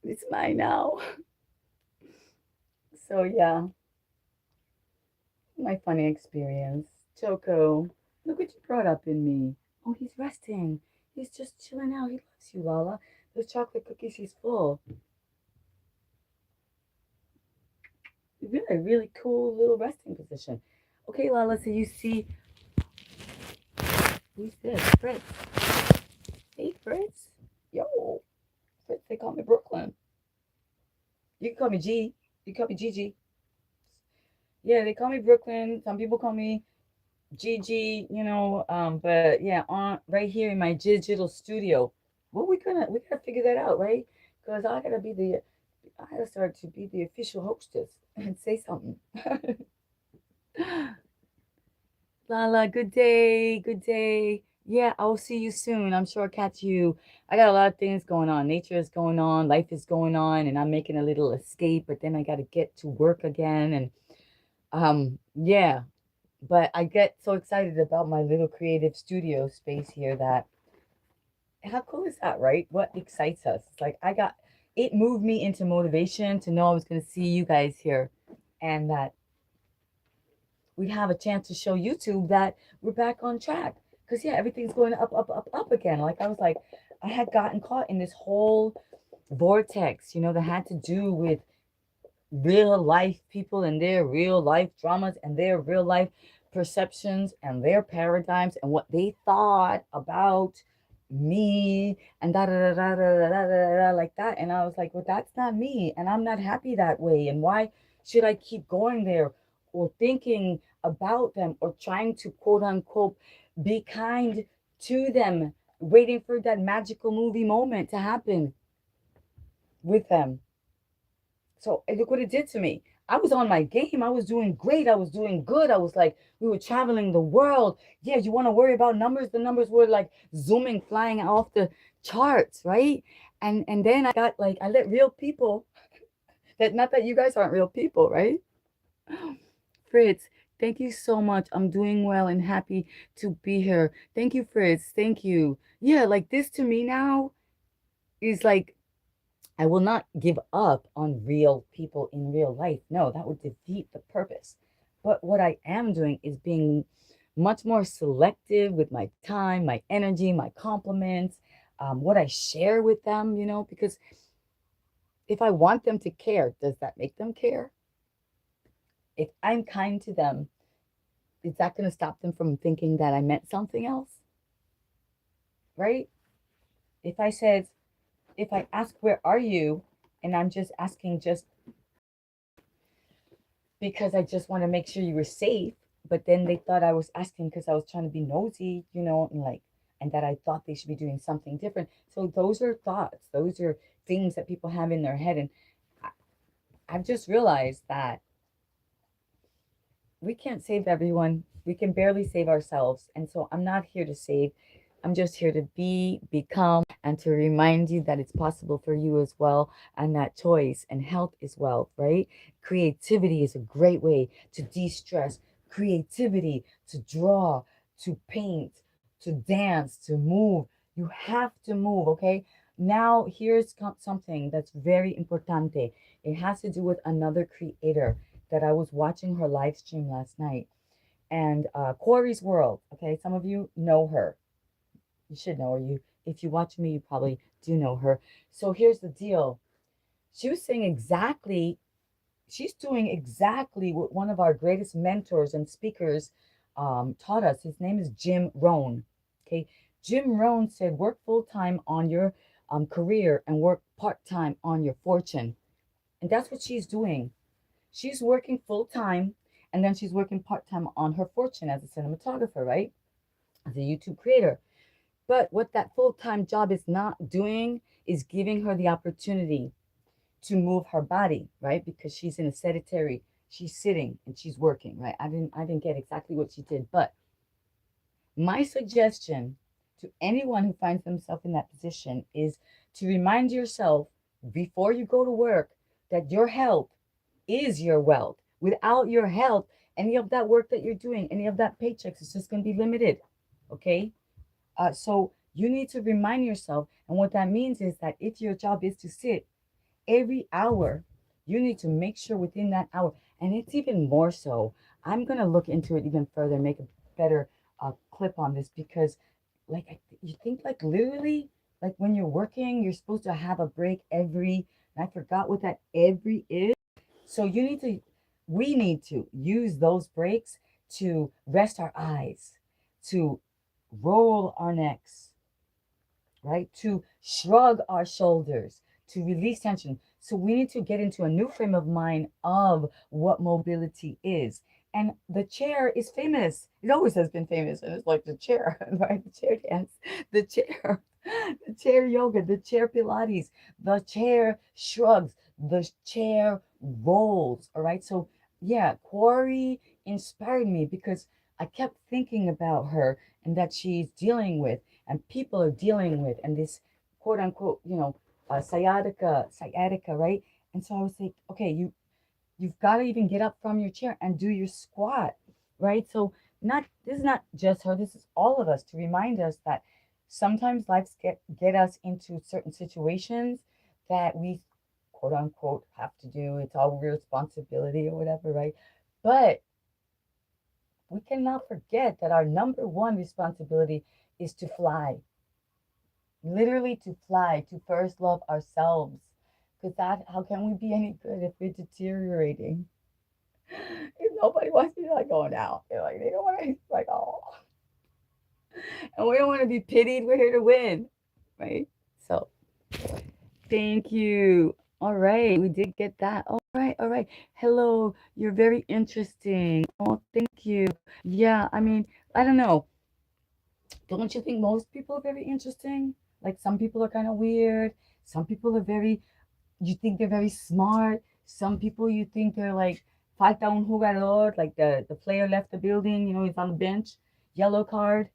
it's mine now. So yeah, my funny experience. Choco, look what you brought up in me. Oh, he's resting. He's just chilling out. He loves you, Lala. Those chocolate cookies, he's full. Really, really cool little resting position. Okay, Lala, so you see, who's this? Fritz. Hey, Fritz. Yo, Fritz, they call me Brooklyn. You can call me G. You can call me Gigi. Yeah, they call me Brooklyn. Some people call me Gigi, you know. But yeah, on right here in my digital studio. Well, we gotta figure that out, right? Because I gotta start to be the official hostess and say something. Lala, good day, good day. Yeah, I'll see you soon. I'm sure I'll catch you. I got a lot of things going on. Nature is going on, life is going on, and I'm making a little escape, but then I got to get to work again. And yeah, but I get so excited about my little creative studio space here that how cool is that, right? What excites us? It's like it moved me into motivation to know I was going to see you guys here and that we'd have a chance to show YouTube that we're back on track. Because, yeah, everything's going up, up, up, up again. Like, I was like, I had gotten caught in this whole vortex, you know, that had to do with real life people and their real life dramas and their real life perceptions and their paradigms and what they thought about me and da da da da da da da da like that. And I was like, well, that's not me, and I'm not happy that way. And why should I keep going there or thinking about them or trying to quote unquote be kind to them, waiting for that magical movie moment to happen with them? So and look what it did to me. I was on my game. I was doing great. I was doing good. I was like, we were traveling the world. Yeah, you want to worry about numbers? The numbers were like zooming, flying off the charts, right? And then I got like I let real people that not that you guys aren't real people, right? Fritz, thank you so much. I'm doing well and happy to be here. Thank you, Fritz. Thank you. Yeah, like this to me now is like I will not give up on real people in real life. No, that would defeat the purpose. But what I am doing is being much more selective with my time, my energy, my compliments, what I share with them, you know, because if I want them to care, does that make them care? If I'm kind to them, is that going to stop them from thinking that I meant something else? Right? If I said, if I ask, where are you? And I'm just asking just because I just want to make sure you were safe. But then they thought I was asking because I was trying to be nosy, you know, and like, and that I thought they should be doing something different. So those are thoughts, those are things that people have in their head. And I've just realized that we can't save everyone. We can barely save ourselves. And so I'm not here to save. I'm just here to be, become, and to remind you that it's possible for you as well, and that choice and health is wealth, right? Creativity is a great way to de stress, creativity to draw, to paint, to dance, to move. You have to move, okay? Now, here's something that's very importante. It has to do with another creator that I was watching her live stream last night. And Corey's World. Okay, some of you know her. You should know her. If you watch me, you probably do know her. So here's the deal. She was saying exactly, she's doing exactly what one of our greatest mentors and speakers taught us. His name is Jim Rohn. Okay, Jim Rohn said, work full time on your career and work part time on your fortune. And that's what she's doing. She's working full time and then she's working part time on her fortune as a cinematographer, right? As a YouTube creator. But what that full time job is not doing is giving her the opportunity to move her body, right? Because she's in a sedentary, she's sitting and she's working, right? I didn't get exactly what she did, but my suggestion to anyone who finds themselves in that position is to remind yourself before you go to work that your health is your wealth. Without your health, any of that work that you're doing, any of that paychecks is just going to be limited. Okay. So you need to remind yourself. And what that means is that if your job is to sit every hour, you need to make sure within that hour, and it's even more so. I'm going to look into it even further, make a better clip on this because, like, you think like literally, like when you're working, you're supposed to have a break every, and I forgot what that every is. So we need to use those breaks to rest our eyes, to roll our necks, right? To shrug our shoulders, to release tension. So we need to get into a new frame of mind of what mobility is. And the chair is famous. It always has been famous. And it's like the chair, right? The chair dance, the chair, the chair yoga, the chair Pilates, the chair shrugs, the chair rolls. All right. So yeah, Corey inspired me because I kept thinking about her and that she's dealing with and people are dealing with, and this quote unquote, sciatica, right? And so I was like, okay, you've got to even get up from your chair and do your squat, right? So not this is not just her, this is all of us to remind us that sometimes lives get us into certain situations that we quote unquote have to do. It's all responsibility or whatever, right? But we cannot forget that our number one responsibility is to fly, literally to fly, to first love ourselves. Because that, how can we be any good if we're deteriorating? If nobody wants to be like going out, they're like, they don't want to, like, oh, and we don't want to be pitied. We're here to win, right? So, thank you. All right, we did get that. All right. Hello, you're very interesting. Oh, thank you. Yeah, I mean, I don't know. Don't you think most people are very interesting? Like some people are kind of weird. Some people are you think they're very smart. Some people you think they're like, falta un jugador, like the player left the building, he's on the bench, yellow card,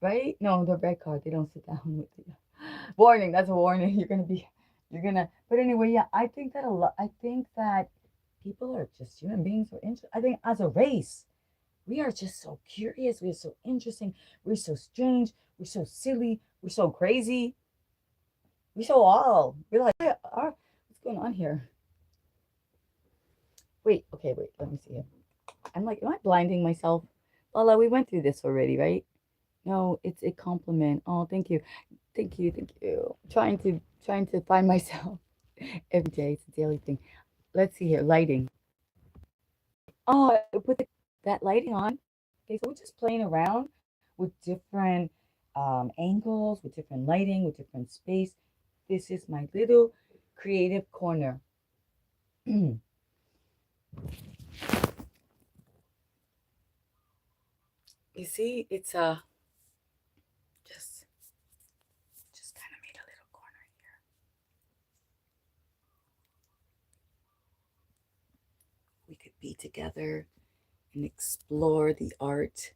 right? No, the red card, they don't sit down with you. Warning, that's a warning. But anyway, yeah, I think that people are just human beings. I think as a race, we are just so curious. We're so interesting. We're so strange. We're so silly. We're so crazy. We're so all. We're like, what's going on here? Wait, okay, wait. Let me see. I'm like, am I blinding myself? Lala, we went through this already, right? No, it's a compliment. Oh, thank you. Thank you. Thank you. Trying to find myself every day. It's a daily thing. Let's see here. Lighting. Oh, I put that lighting on. Okay, so we're just playing around with different angles, with different lighting, with different space. This is my little creative corner. You see, it's just kind of made a little corner here. We could be together and explore the art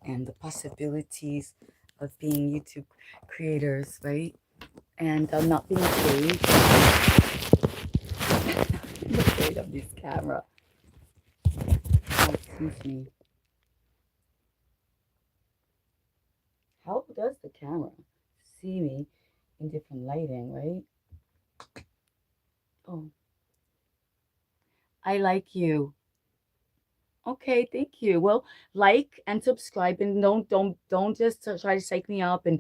and the possibilities of being YouTube creators, right? And not being afraid. I'm afraid of this camera. Oh, excuse me. How does the camera see me in different lighting, right? Oh, I like you. Okay, thank you. Well, like and subscribe, and don't just try to psych me up and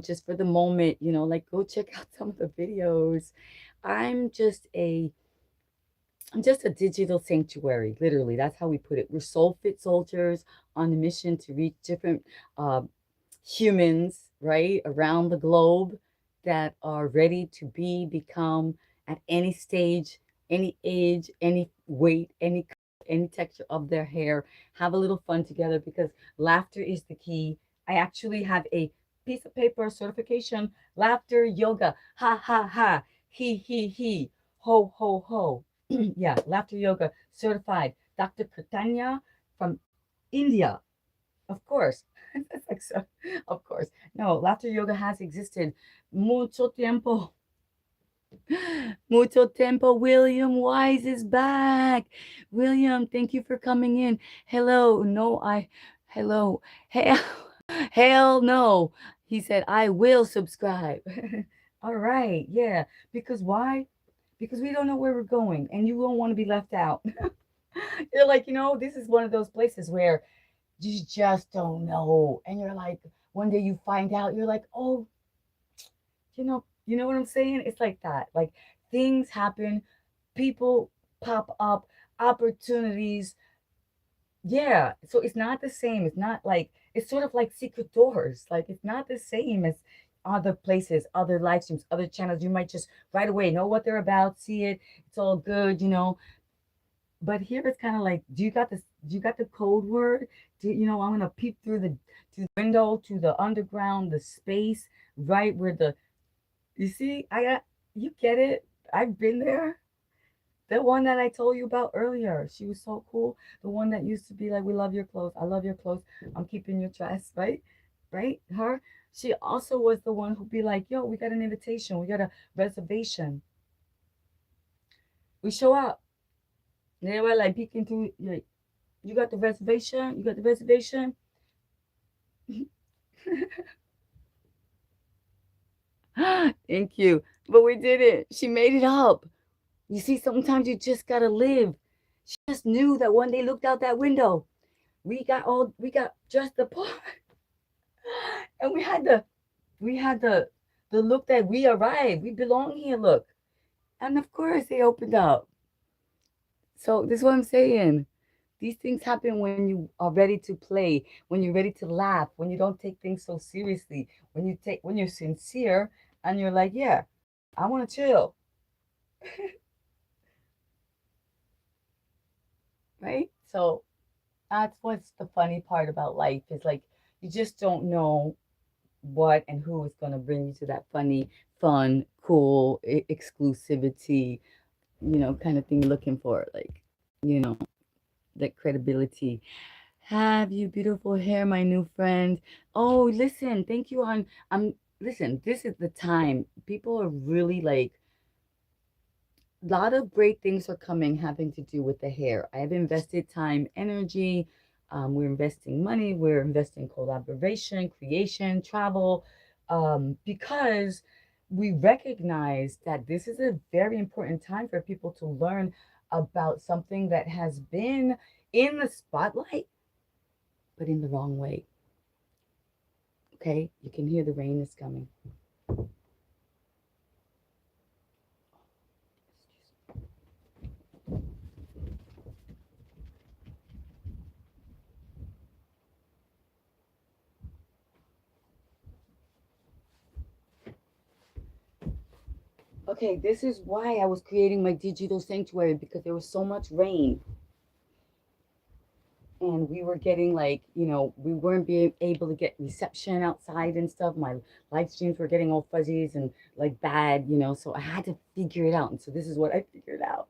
just for the moment, like go check out some of the videos. I'm just a I'm just a digital sanctuary, literally. That's how we put it. We're soul fit soldiers on a mission to reach different uh, humans, right, around the globe that are ready to become at any stage, any age, any weight, any texture of their hair. Have a little fun together because laughter is the key. I actually have a piece of paper certification, laughter yoga. Ha ha ha. He. Ho ho ho. Yeah, laughter yoga certified. Dr. Pratanya from India, of course. It's like so, of course. No, laughter yoga has existed mucho tiempo. Mucho tiempo. William Wise is back. William, thank you for coming in. Hello. No, hello. Hell, hell no. He said, I will subscribe. All right. Yeah. Because why? Because we don't know where we're going and you don't want to be left out. You're like, this is one of those places where you just don't know. And you're like, one day you find out, you're like, oh, you know what I'm saying? It's like that. Like things happen, people pop up, opportunities. Yeah. So it's not the same. It's not like it's sort of like secret doors. Like it's not the same as other places, other live streams, other channels. You might just right away know what they're about, see it, it's all good. But here it's kind of like, do you got the code word? I'm gonna peep through the window to the underground, the space, right where you see, you get it. I've been there. The one that I told you about earlier, she was so cool. The one that used to be like, we love your clothes. I love your clothes. I'm keeping your dress, right? Right? Her. She also was the one who'd be like, yo, we got an invitation. We got a reservation. We show up. And they were like peeking through, like, you got the reservation? You got the reservation? Thank you. But we did it. She made it up. You see, sometimes you just gotta live. She just knew that when they looked out that window, we got just the part. And we had the look that we arrived. We belong here, look. And of course they opened up. So this is what I'm saying. These things happen when you are ready to play, when you're ready to laugh, when you don't take things so seriously, when you're sincere and you're like, yeah, I want to chill, right? So that's what's the funny part about life is like you just don't know what and who is going to bring you to that funny, fun, cool, exclusivity, kind of thing you're looking for, like, you know, that credibility. Have you beautiful hair, my new friend? Oh, listen, thank you on listen, this is the time. People are really like a lot of great things are coming having to do with the hair. I have invested time, energy. We're investing money. We're investing collaboration, creation, travel, because we recognize that this is a very important time for people to learn about something that has been in the spotlight, but in the wrong way. Okay, you can hear the rain is coming. Okay, this is why I was creating my digital sanctuary because there was so much rain and we were getting like, we weren't being able to get reception outside and stuff. My live streams were getting all fuzzies and like bad, so I had to figure it out. And so this is what I figured out.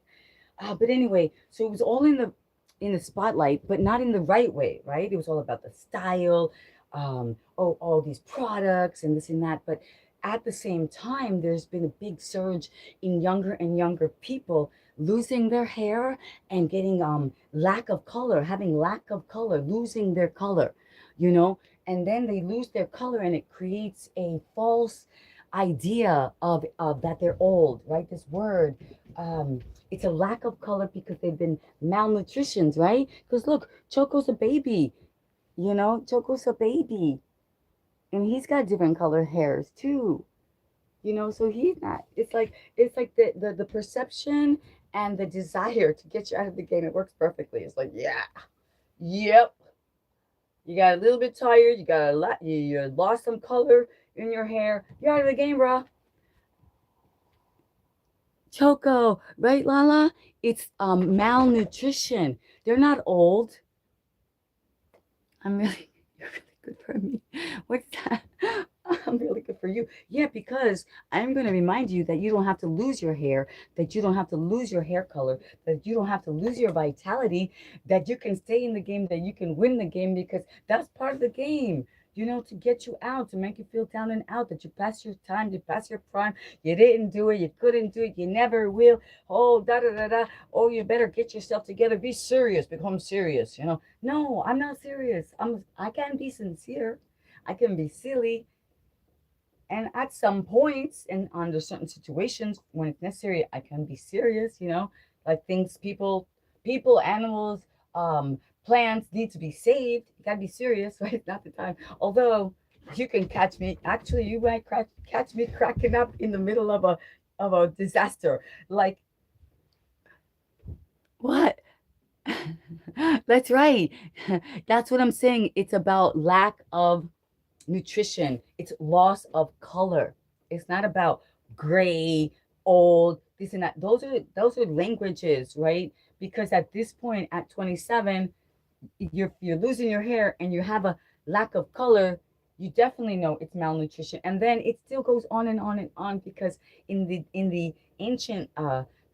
But anyway, so it was all in the spotlight, but not in the right way, right? It was all about the style, all these products and this and that. But at the same time, there's been a big surge in younger and younger people losing their hair and getting lack of color, having lack of color, losing their color, you know. and then they lose their color, and it creates a false idea of that they're old, right? This word, um, it's a lack of color because they've been malnutritioned, right? Because look, Choco's a baby, Choco's a baby, and he's got different colored hairs too, so he's not. It's like the perception and the desire to get you out of the game. It works perfectly. It's like, yeah, yep. You got a little bit tired. You got a lot. You lost some color in your hair. You're out of the game, bro. Choco, right, Lala? It's malnutrition. They're not old. I'm really, you're really good for me. What's that? I'm really good for you. Yeah, because I'm going to remind you that you don't have to lose your hair, that you don't have to lose your hair color, that you don't have to lose your vitality, that you can stay in the game, that you can win the game because that's part of the game. To get you out, to make you feel down and out, that you pass your time, you pass your prime, you didn't do it, you couldn't do it, you never will. Oh, da da da da. Oh, you better get yourself together. Be serious, become serious. No, I'm not serious. I can be sincere. I can be silly. And at some points and under certain situations when it's necessary, I can be serious, like things people, animals, plants need to be saved. You gotta be serious, right? It's not the time. Although you can catch me, actually you might catch me cracking up in the middle of a disaster. Like, what? That's right. That's what I'm saying. It's about lack of nutrition. It's loss of color. It's not about gray, old, this and that. Those are languages, right? Because at this point, at 27, you're losing your hair and you have a lack of color. You definitely know it's malnutrition. And then it still goes on and on and on because in the ancient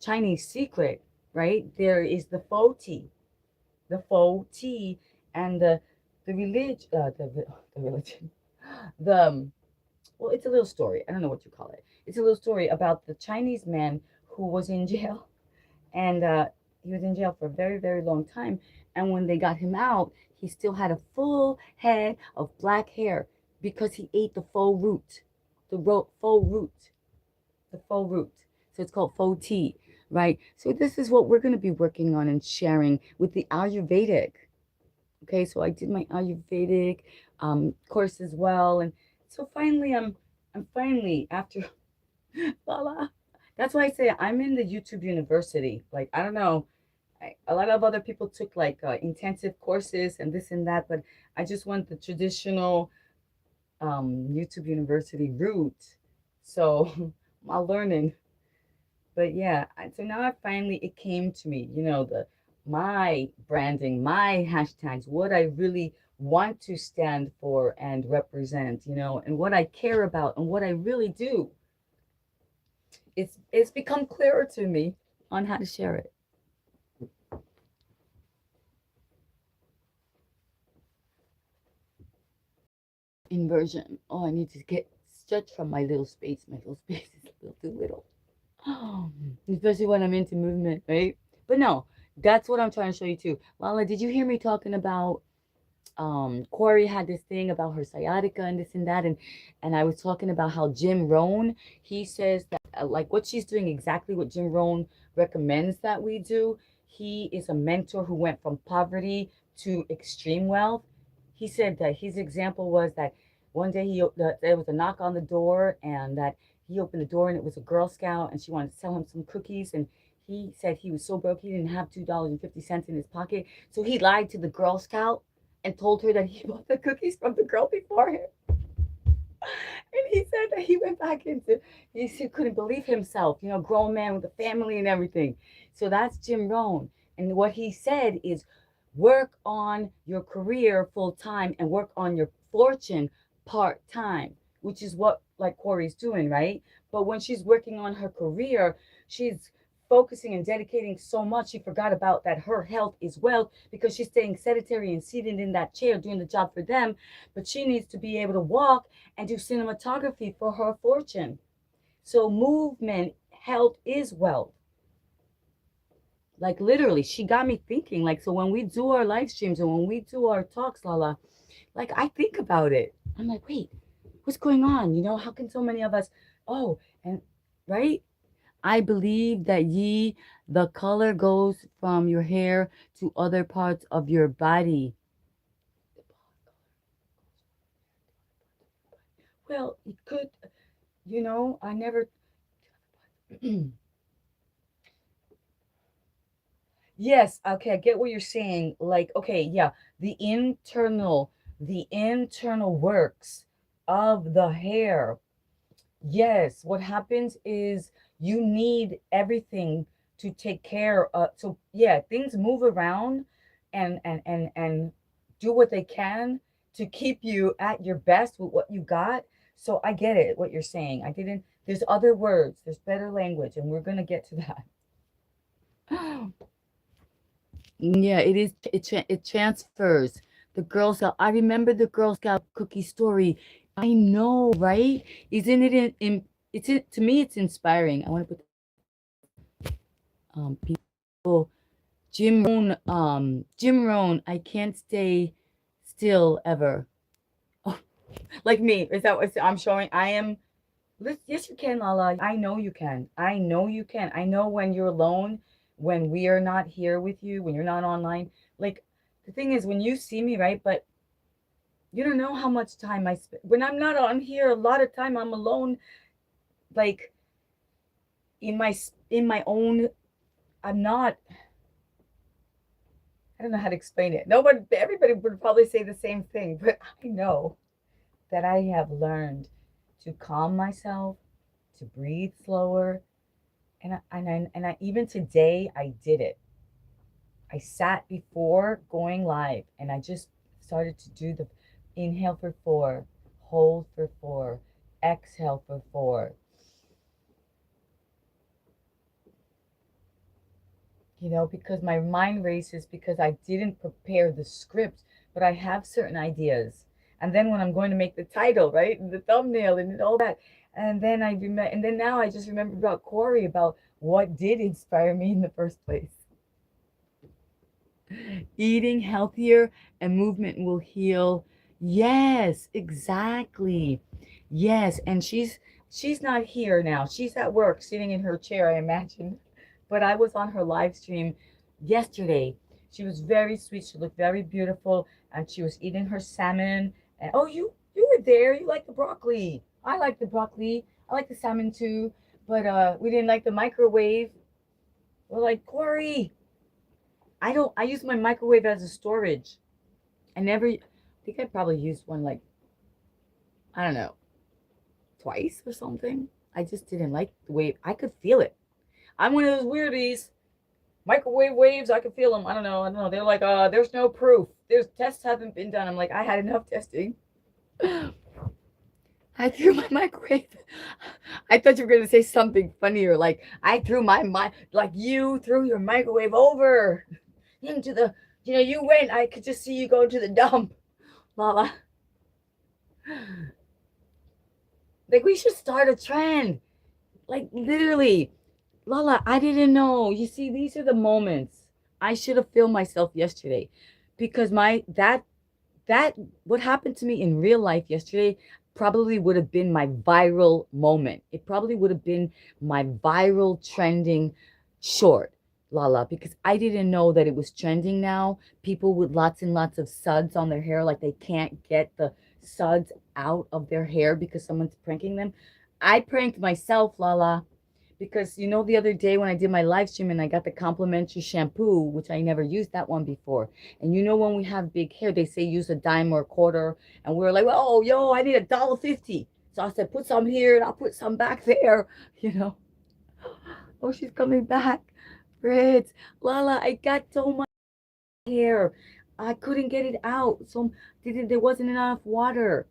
Chinese secret, right, there is the faux tea, and the religion, the religion, the well, it's a little story. I don't know what you call it. It's a little story about the Chinese man who was in jail, and he was in jail for a very, very long time. And when they got him out, he still had a full head of black hair because he ate the faux root, faux root, the faux root. So it's called faux tea, right? So this is what we're going to be working on and sharing with the Ayurvedic. Okay, so I did my Ayurvedic course as well, and so finally, I'm finally after voila. That's why I say I'm in the YouTube University. Like, I don't know, a lot of other people took like intensive courses and this and that, but I just went the traditional YouTube University route. So I'm learning. But yeah, so now it came to me, the my branding, my hashtags, what I really want to stand for and represent, and what I care about and what I really do. It's become clearer to me on how to share it. Inversion. Oh, I need to get stretch from my little space. My little space is a little too little. Especially when I'm into movement, right? But no, that's what I'm trying to show you too. Lala, did you hear me talking about Corey had this thing about her sciatica and this and that, and I was talking about how Jim Rohn, he says that like what she's doing exactly what Jim Rohn recommends that we do. He is a mentor who went from poverty to extreme wealth. He said that his example was that one day there was a knock on the door, and that he opened the door and it was a Girl Scout and she wanted to sell him some cookies, and he said he was so broke he didn't have $2.50 in his pocket, so he lied to the Girl Scout and told her that he bought the cookies from the girl before him. And he said that he went back into, he couldn't believe himself, grown man with a family and everything. So that's Jim Rohn. And what he said is work on your career full time and work on your fortune part time, which is what like Corey's doing, right? But when she's working on her career, she's focusing and dedicating so much, she forgot about that her health is wealth because she's staying sedentary and seated in that chair doing the job for them. But she needs to be able to walk and do cinematography for her fortune. So movement, health is wealth. Like literally, she got me thinking. Like, so when we do our live streams and when we do our talks, Lala, like I think about it. I'm like, wait, what's going on? You know, how can so many of us? Oh, and right? I believe that the color goes from your hair to other parts of your body. Well, it could, you know, I never. Yes, okay, I get what you're saying. Like, okay, yeah, the internal works of the hair. Yes, what happens is you need everything to take care of. So yeah, things move around and do what they can to keep you at your best with what you got. So I get it, what you're saying. I didn't, there's other words, there's better language, and we're gonna get to that. Yeah, it is. It transfers. The Girl Scout. I remember the Girl Scout cookie story. I know, right? Isn't it to me it's inspiring. I want to put people Jim Rohn, I can't stay still ever. Oh, like me. Is that what I'm showing? I am yes, you can, Lala. I know you can. I know you can. I know when you're alone, when we are not here with you, when you're not online. Like the thing is, when you see me, right? But you don't know how much time I spend when I'm not on here. A lot of time I'm alone, like in my own. I'm not. I don't know how to explain it. Nobody, everybody would probably say the same thing, but I know that I have learned to calm myself, to breathe slower, and I even today I did it. I sat before going live and I just started to do the inhale for 4, hold for 4, exhale for 4. You know, because my mind races because I didn't prepare the script, but I have certain ideas. And then when I'm going to make the title, right, and the thumbnail and all that, and then and then now I just remember about Corey, about what did inspire me in the first place. Eating healthier and movement will heal. Yes, exactly. Yes, and she's not here now. She's at work sitting in her chair, I imagine. But I was on her live stream yesterday. She was very sweet. She looked very beautiful and she was eating her salmon. And oh, you were there. You like the broccoli. I like the broccoli. I like the salmon too. But we didn't like the microwave. We're like, Corey, I use my microwave as a storage. I think I probably used one like, I don't know, twice or something. I just didn't like the way I could feel it. I'm one of those weirdies. Microwave waves, I could feel them. I don't know. They're like, there's no proof. There's tests haven't been done. I'm like, I had enough testing. I threw my microwave. I thought you were gonna say something funnier, like I threw like you threw your microwave over into the, you went. I could just see you go to the dump, Lala. Like we should start a trend. Like literally, Lala, I didn't know. You see, these are the moments. I should have filmed myself yesterday because that what happened to me in real life yesterday probably would have been my viral moment. It probably would have been my viral trending short, Lala, because I didn't know that it was trending now. People with lots and lots of suds on their hair, like they can't get the suds out of their hair because someone's pranking them. I pranked myself, Lala, because the other day when I did my live stream and I got the complimentary shampoo, which I never used that one before. And when we have big hair, they say use a dime or a quarter, and we are like, oh, yo, I need $1.50. So I said, put some here and I'll put some back there. you know. Oh, she's coming back. Fritz, Lala, I got so much hair. I couldn't get it out. So there wasn't enough water.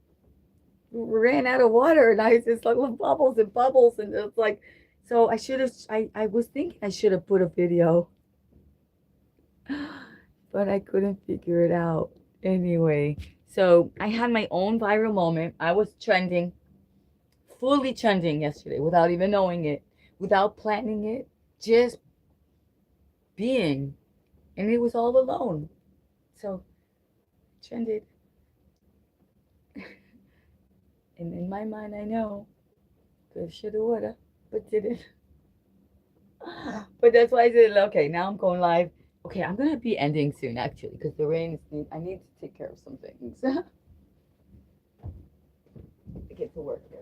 We ran out of water, and I was just like bubbles and bubbles, and it's like, so I was thinking I should have put a video, but I couldn't figure it out. Anyway, so I had my own viral moment. I was trending, fully trending yesterday without even knowing it, without planning it. Just being, and it was all alone. So trended, and in my mind, I know, could, shoulda, woulda, but didn't. But that's why I said, okay, now I'm going live. Okay, I'm gonna be ending soon actually because the rain is. I need to take care of some things. I get to work here.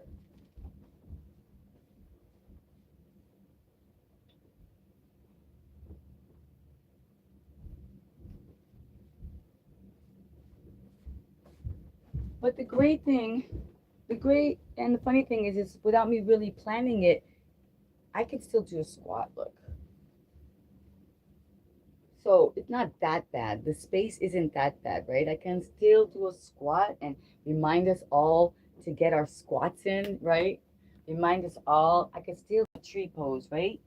But the great and the funny thing is without me really planning it, I can still do a squat. Look, so it's not that bad. The space isn't that bad, right? I can still do a squat and remind us all to get our squats in, right? Remind us all. I can still do a tree pose, right?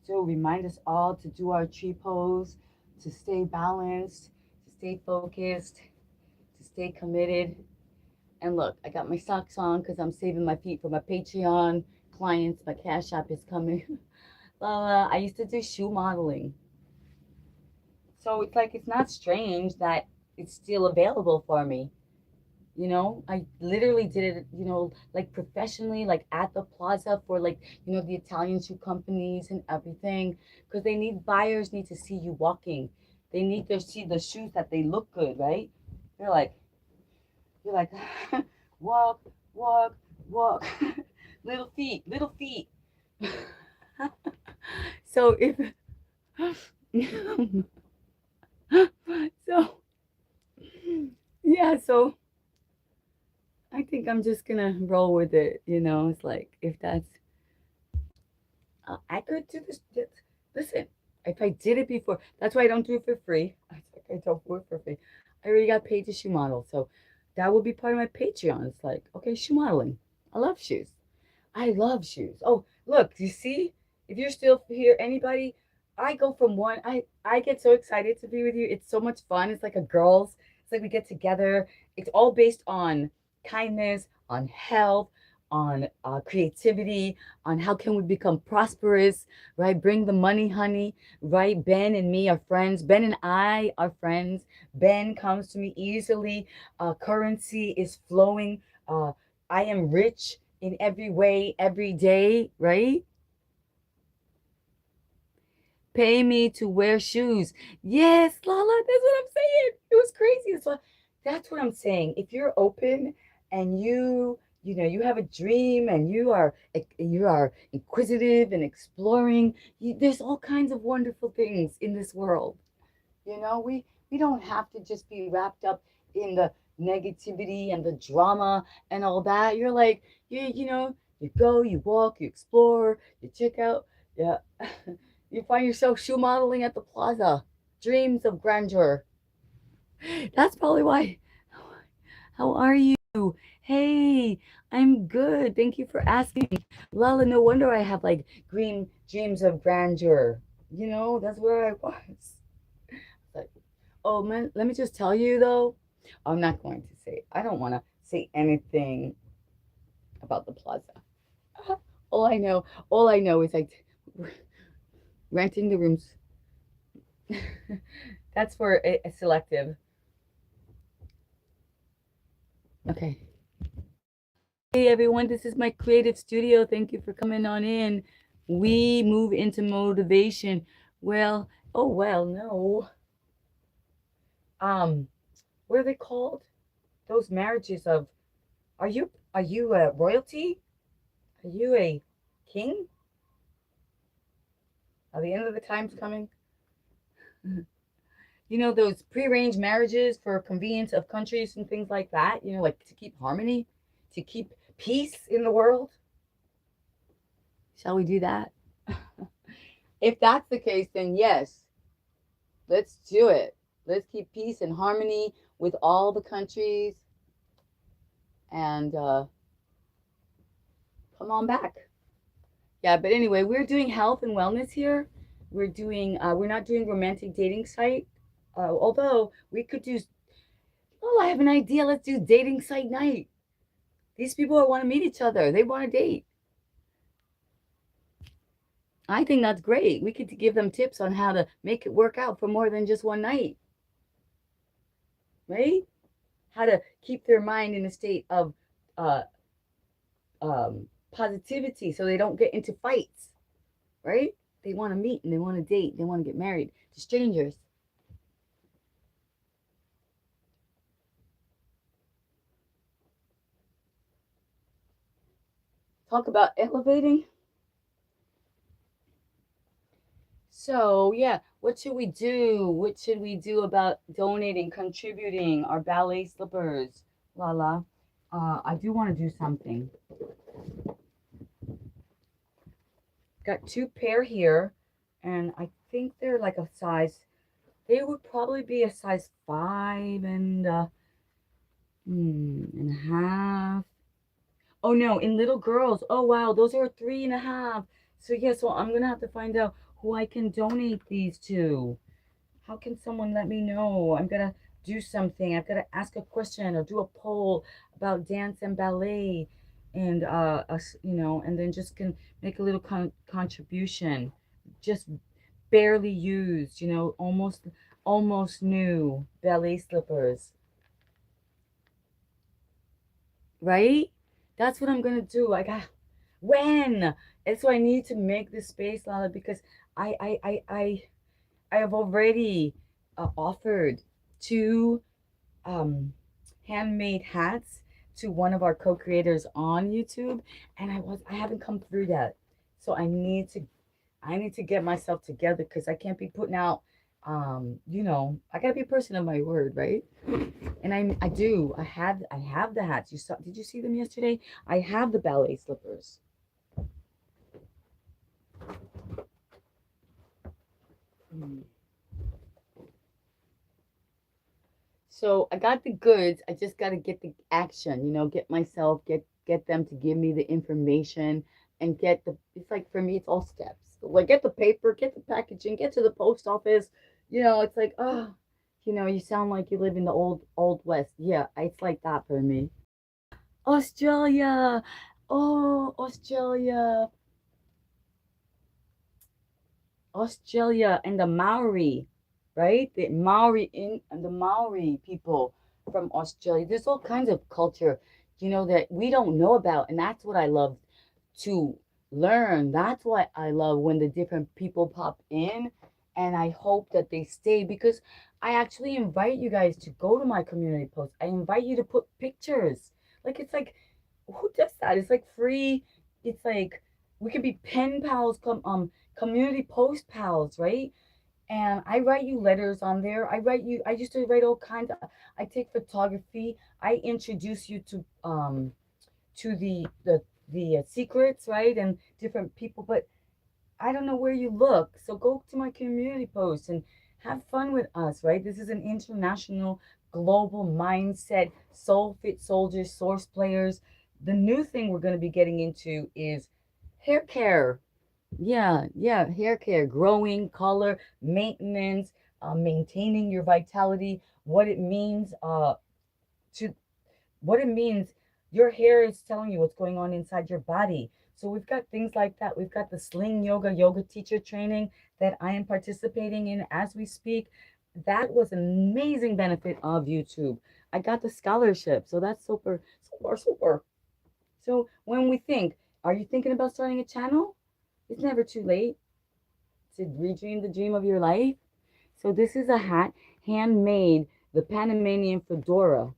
So remind us all to do our tree pose, to stay balanced, to stay focused, to stay committed. And look, I got my socks on because I'm saving my feet for my Patreon clients. My Cash App is coming. I used to do shoe modeling. So it's like, it's not strange that it's still available for me. You know, I literally did it, like professionally, like at the plaza for like, the Italian shoe companies and everything. Because they need buyers need to see you walking. They need to see the shoes that they look good, right? They're like, you're like, walk, walk, walk. Little feet, little feet. So if so yeah, so I think I'm just gonna roll with it, It's like, if that's I could do this. Listen, if I did it before, that's why I don't do it for free. It's like, I don't do it for free. I already got paid to shoe model, so that will be part of my Patreon. It's like, okay, shoe modeling. I love shoes. I love shoes. Oh, look, you see? If you're still here, anybody, I go from one. I get so excited to be with you. It's so much fun. It's like a girls. It's like we get together. It's all based on kindness, on health, on creativity, on how can we become prosperous, right? Bring the money, honey, right? Ben and me are friends. Ben and I are friends. Ben comes to me easily. Currency is flowing. I am rich in every way, every day, right? Pay me to wear shoes. Yes, Lala, that's what I'm saying. It was crazy. That's what I'm saying. If you're open and you have a dream and you are inquisitive and exploring, there's all kinds of wonderful things in this world. We don't have to just be wrapped up in the negativity and the drama and all that. You're like, you go, you walk, you explore, you check out, yeah. You find yourself shoe modeling at the plaza. Dreams of grandeur. That's probably why. How are you? Hey, I'm good. Thank you for asking. Lala, no wonder I have like green dreams of grandeur. That's where I was. Like, oh man, let me just tell you though, I'm not going to say, I don't want to say anything about the plaza. All I know is like renting the rooms. That's for a selective. Okay. Hey everyone, this is my creative studio. Thank you for coming on in. We move into motivation. Well, oh well, no. What are they called? Those marriages of, are you a royalty? Are you a king? Are the end of the times coming? Those prearranged marriages for convenience of countries and things like that, like to keep harmony, to keep peace in the world. Shall we do that? If that's the case, then yes, let's do it. Let's keep peace and harmony with all the countries and come on back. Yeah, but anyway, we're doing health and wellness here. We're not doing romantic dating site. Although we could do, oh, I have an idea. Let's do dating site night. These people want to meet each other. They want to date. I think that's great. We could give them tips on how to make it work out for more than just one night, right? How to keep their mind in a state of uh, positivity so they don't get into fights, right? They want to meet and they want to date. They want to get married to strangers. Talk about elevating. So, yeah, what should we do? What should we do about donating, contributing our ballet slippers? Lala, I do want to do something. Got two pair here, and I think they're like a size, they would probably be a size 5 and a half. Oh no, in little girls. Oh wow, those are 3.5. So yeah, so I'm gonna have to find out who I can donate these to. How can someone let me know? I'm gonna do something. I've got to ask a question or do a poll about dance and ballet, and us, and then just can make a little contribution. Just barely used, almost new ballet slippers, right? That's what I'm gonna do. I got when. And so I need to make this space, Lala, because I I I I I have already offered two um, handmade hats to one of our co-creators on YouTube, and I haven't come through yet. So I need to get myself together because I can't be putting out I gotta be a person of my word, right? And I have the hats. Did you see them yesterday? I have the ballet slippers. Mm. So I got the goods. I just got to get the action, get them to give me the information and it's like for me, it's all steps. Like get the paper, get the packaging, get to the post office. It's like, oh, you sound like you live in the old West. Yeah, it's like that for me. Australia. Oh, Australia. Australia and the Maori, right? The Maori people from Australia. There's all kinds of culture, that we don't know about, and that's what I love to learn. That's why I love when the different people pop in, and I hope that they stay because I actually invite you guys to go to my community post. I invite you to put pictures. Like it's like who does that? It's like free. It's like we could be pen pals, community post pals, right? And I write you letters on there. I used to write all kinds of, I take photography. I introduce you to the secrets, right? And different people, but I don't know where you look. So go to my community post and have fun with us, right? This is an international global mindset, soul fit soldiers, source players. The new thing we're going to be getting into is hair care. Yeah, hair care, growing, color, maintenance, maintaining your vitality, to what it means. Your hair is telling you what's going on inside your body. So we've got things like that. We've got the sling yoga teacher training that I am participating in as we speak. That was an amazing benefit of YouTube. I got the scholarship. So that's super, super, super. So when we think, are you thinking about starting a channel? It's never too late to redream the dream of your life. So this is a hat, handmade, the Panamanian fedora.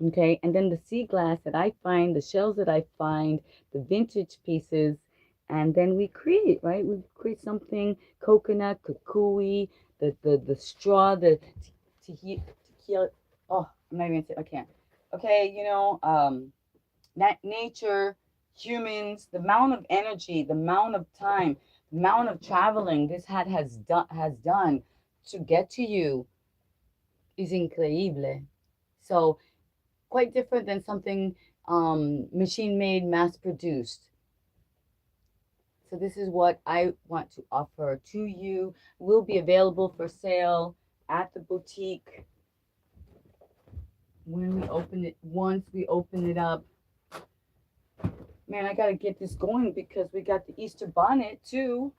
Okay, and then the sea glass that I find, the shells that I find, the vintage pieces, and then we create, right? We create something, coconut, kukui, the straw, the tequila. Oh, I'm not even, I can't. Okay, nature, humans, the amount of energy, the amount of time, the amount of traveling this hat has done to get to you is increíble. So quite different than something machine made, mass produced. So this is what I want to offer to you. Will be available for sale at the boutique once we open it up. Man, I gotta get this going because we got the Easter bonnet too.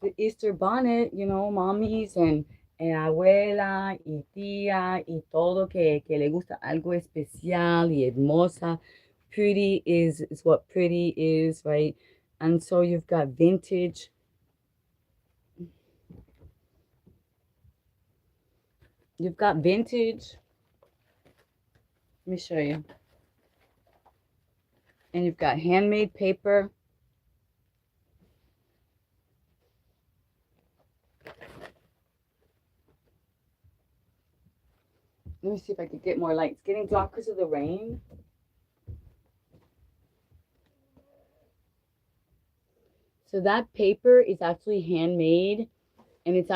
The Easter bonnet, you know, mommies and abuela y tía y todo que le gusta algo especial y hermosa. Pretty is what pretty is, right? And so you've got vintage. You've got vintage. Let me show you. And you've got handmade paper. Let me see if I could get more light. It's getting dark because of the rain. So that paper is actually handmade, and it's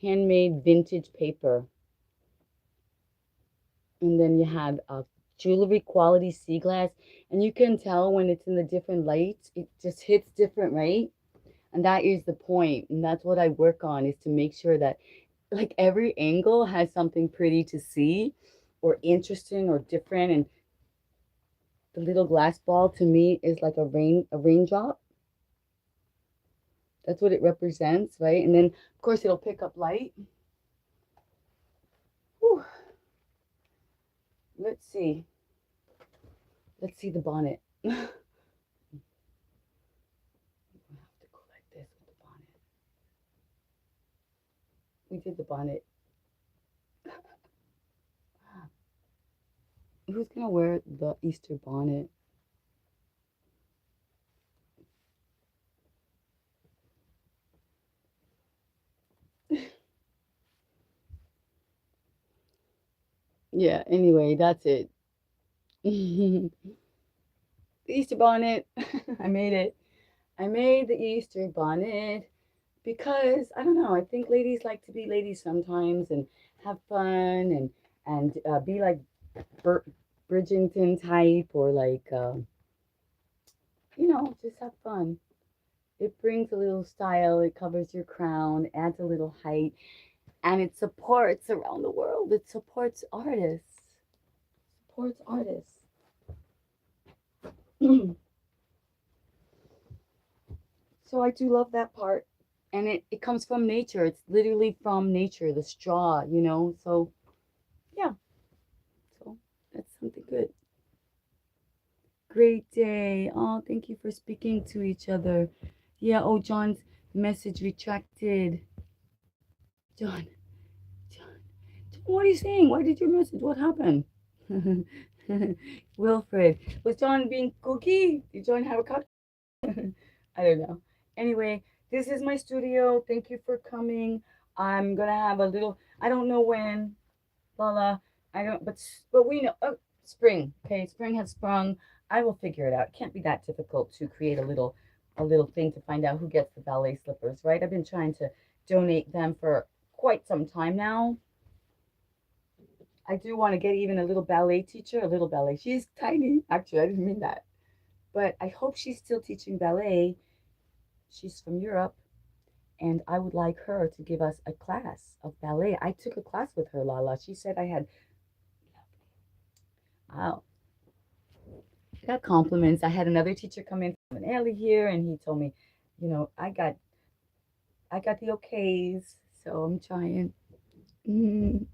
handmade vintage paper. And then you have a jewelry quality sea glass, and you can tell when it's in the different lights. It just hits different, right? And that is the point, and that's what I work on, is to make sure that like every angle has something pretty to see or interesting or different. And the little glass ball to me is like a raindrop. That's what it represents, right? And then of course it'll pick up light. Whew. Let's see. Let's see the bonnet. I have to go like this with the bonnet. We did the bonnet. Who's gonna wear the Easter bonnet? Yeah, anyway, that's it. The Easter bonnet. I made it. I made the Easter bonnet because I don't know. I think ladies like to be ladies sometimes and have fun and be like Bur- Bridgerton type, or like just have fun. It brings a little style. It covers your crown, adds a little height, and it supports around the world. It supports artists. Supports artists. So I do love that part. And it comes from nature. It's literally from nature, the straw, you know. So yeah, so that's something good. Great day. Oh, thank you for speaking to each other. Yeah, oh, John's message retracted. John, John, what are you saying? Why did your message? What happened? Wilfred, was John being cookie? Did John have a cock? I don't know. Anyway, this is my studio. Thank you for coming. I'm gonna have a little. I don't know when, Lala. I don't. But we know. Oh, spring. Okay, spring has sprung. I will figure it out. It can't be that difficult to create a little thing to find out who gets the ballet slippers, right? I've been trying to donate them for quite some time now. I do want to get even a little ballet teacher, a little ballet. She's tiny. Actually, I didn't mean that. But I hope she's still teaching ballet. She's from Europe, and I would like her to give us a class of ballet. I took a class with her, Lala. She said I had, wow, I got compliments. I had another teacher come in from an alley here, and he told me, I got the okays, so I'm trying. Mm.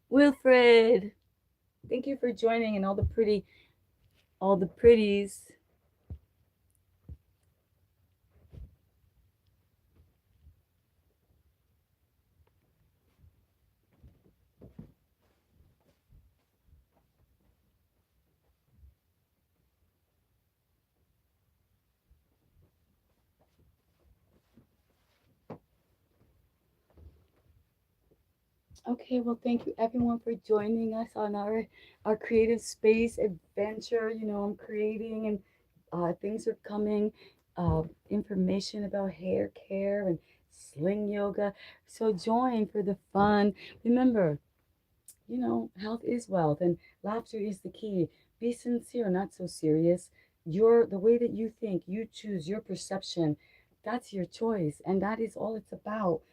Wilfred, thank you for joining, and all the pretties. Okay, well, thank you everyone for joining us on our creative space adventure. I'm creating, and things are coming. Information about hair care and sling yoga. So join for the fun. Remember, health is wealth, and laughter is the key. Be sincere, not so serious. The way that you think, you choose your perception. That's your choice, and that is all it's about.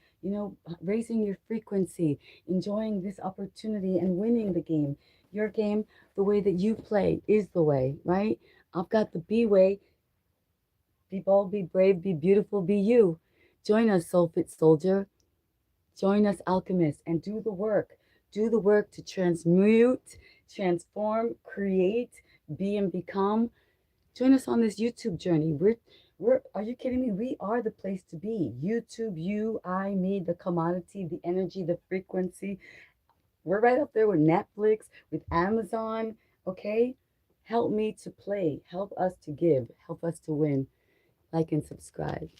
Raising your frequency, enjoying this opportunity, and winning the game. your game, the way that you play is the way, right? I've got the be way. Be bold, be brave, be beautiful, be you. Join us, Soul Fit Soldier. Join us, Alchemist, and do the work. Do the work to transmute, transform, create, be and become. Join us on this YouTube journey. We're, are you kidding me? We are the place to be. YouTube, you, I, me, the commodity, the energy, the frequency. We're right up there with Netflix, with Amazon. Okay? Help me to play. Help us to give. Help us to win. Like and subscribe.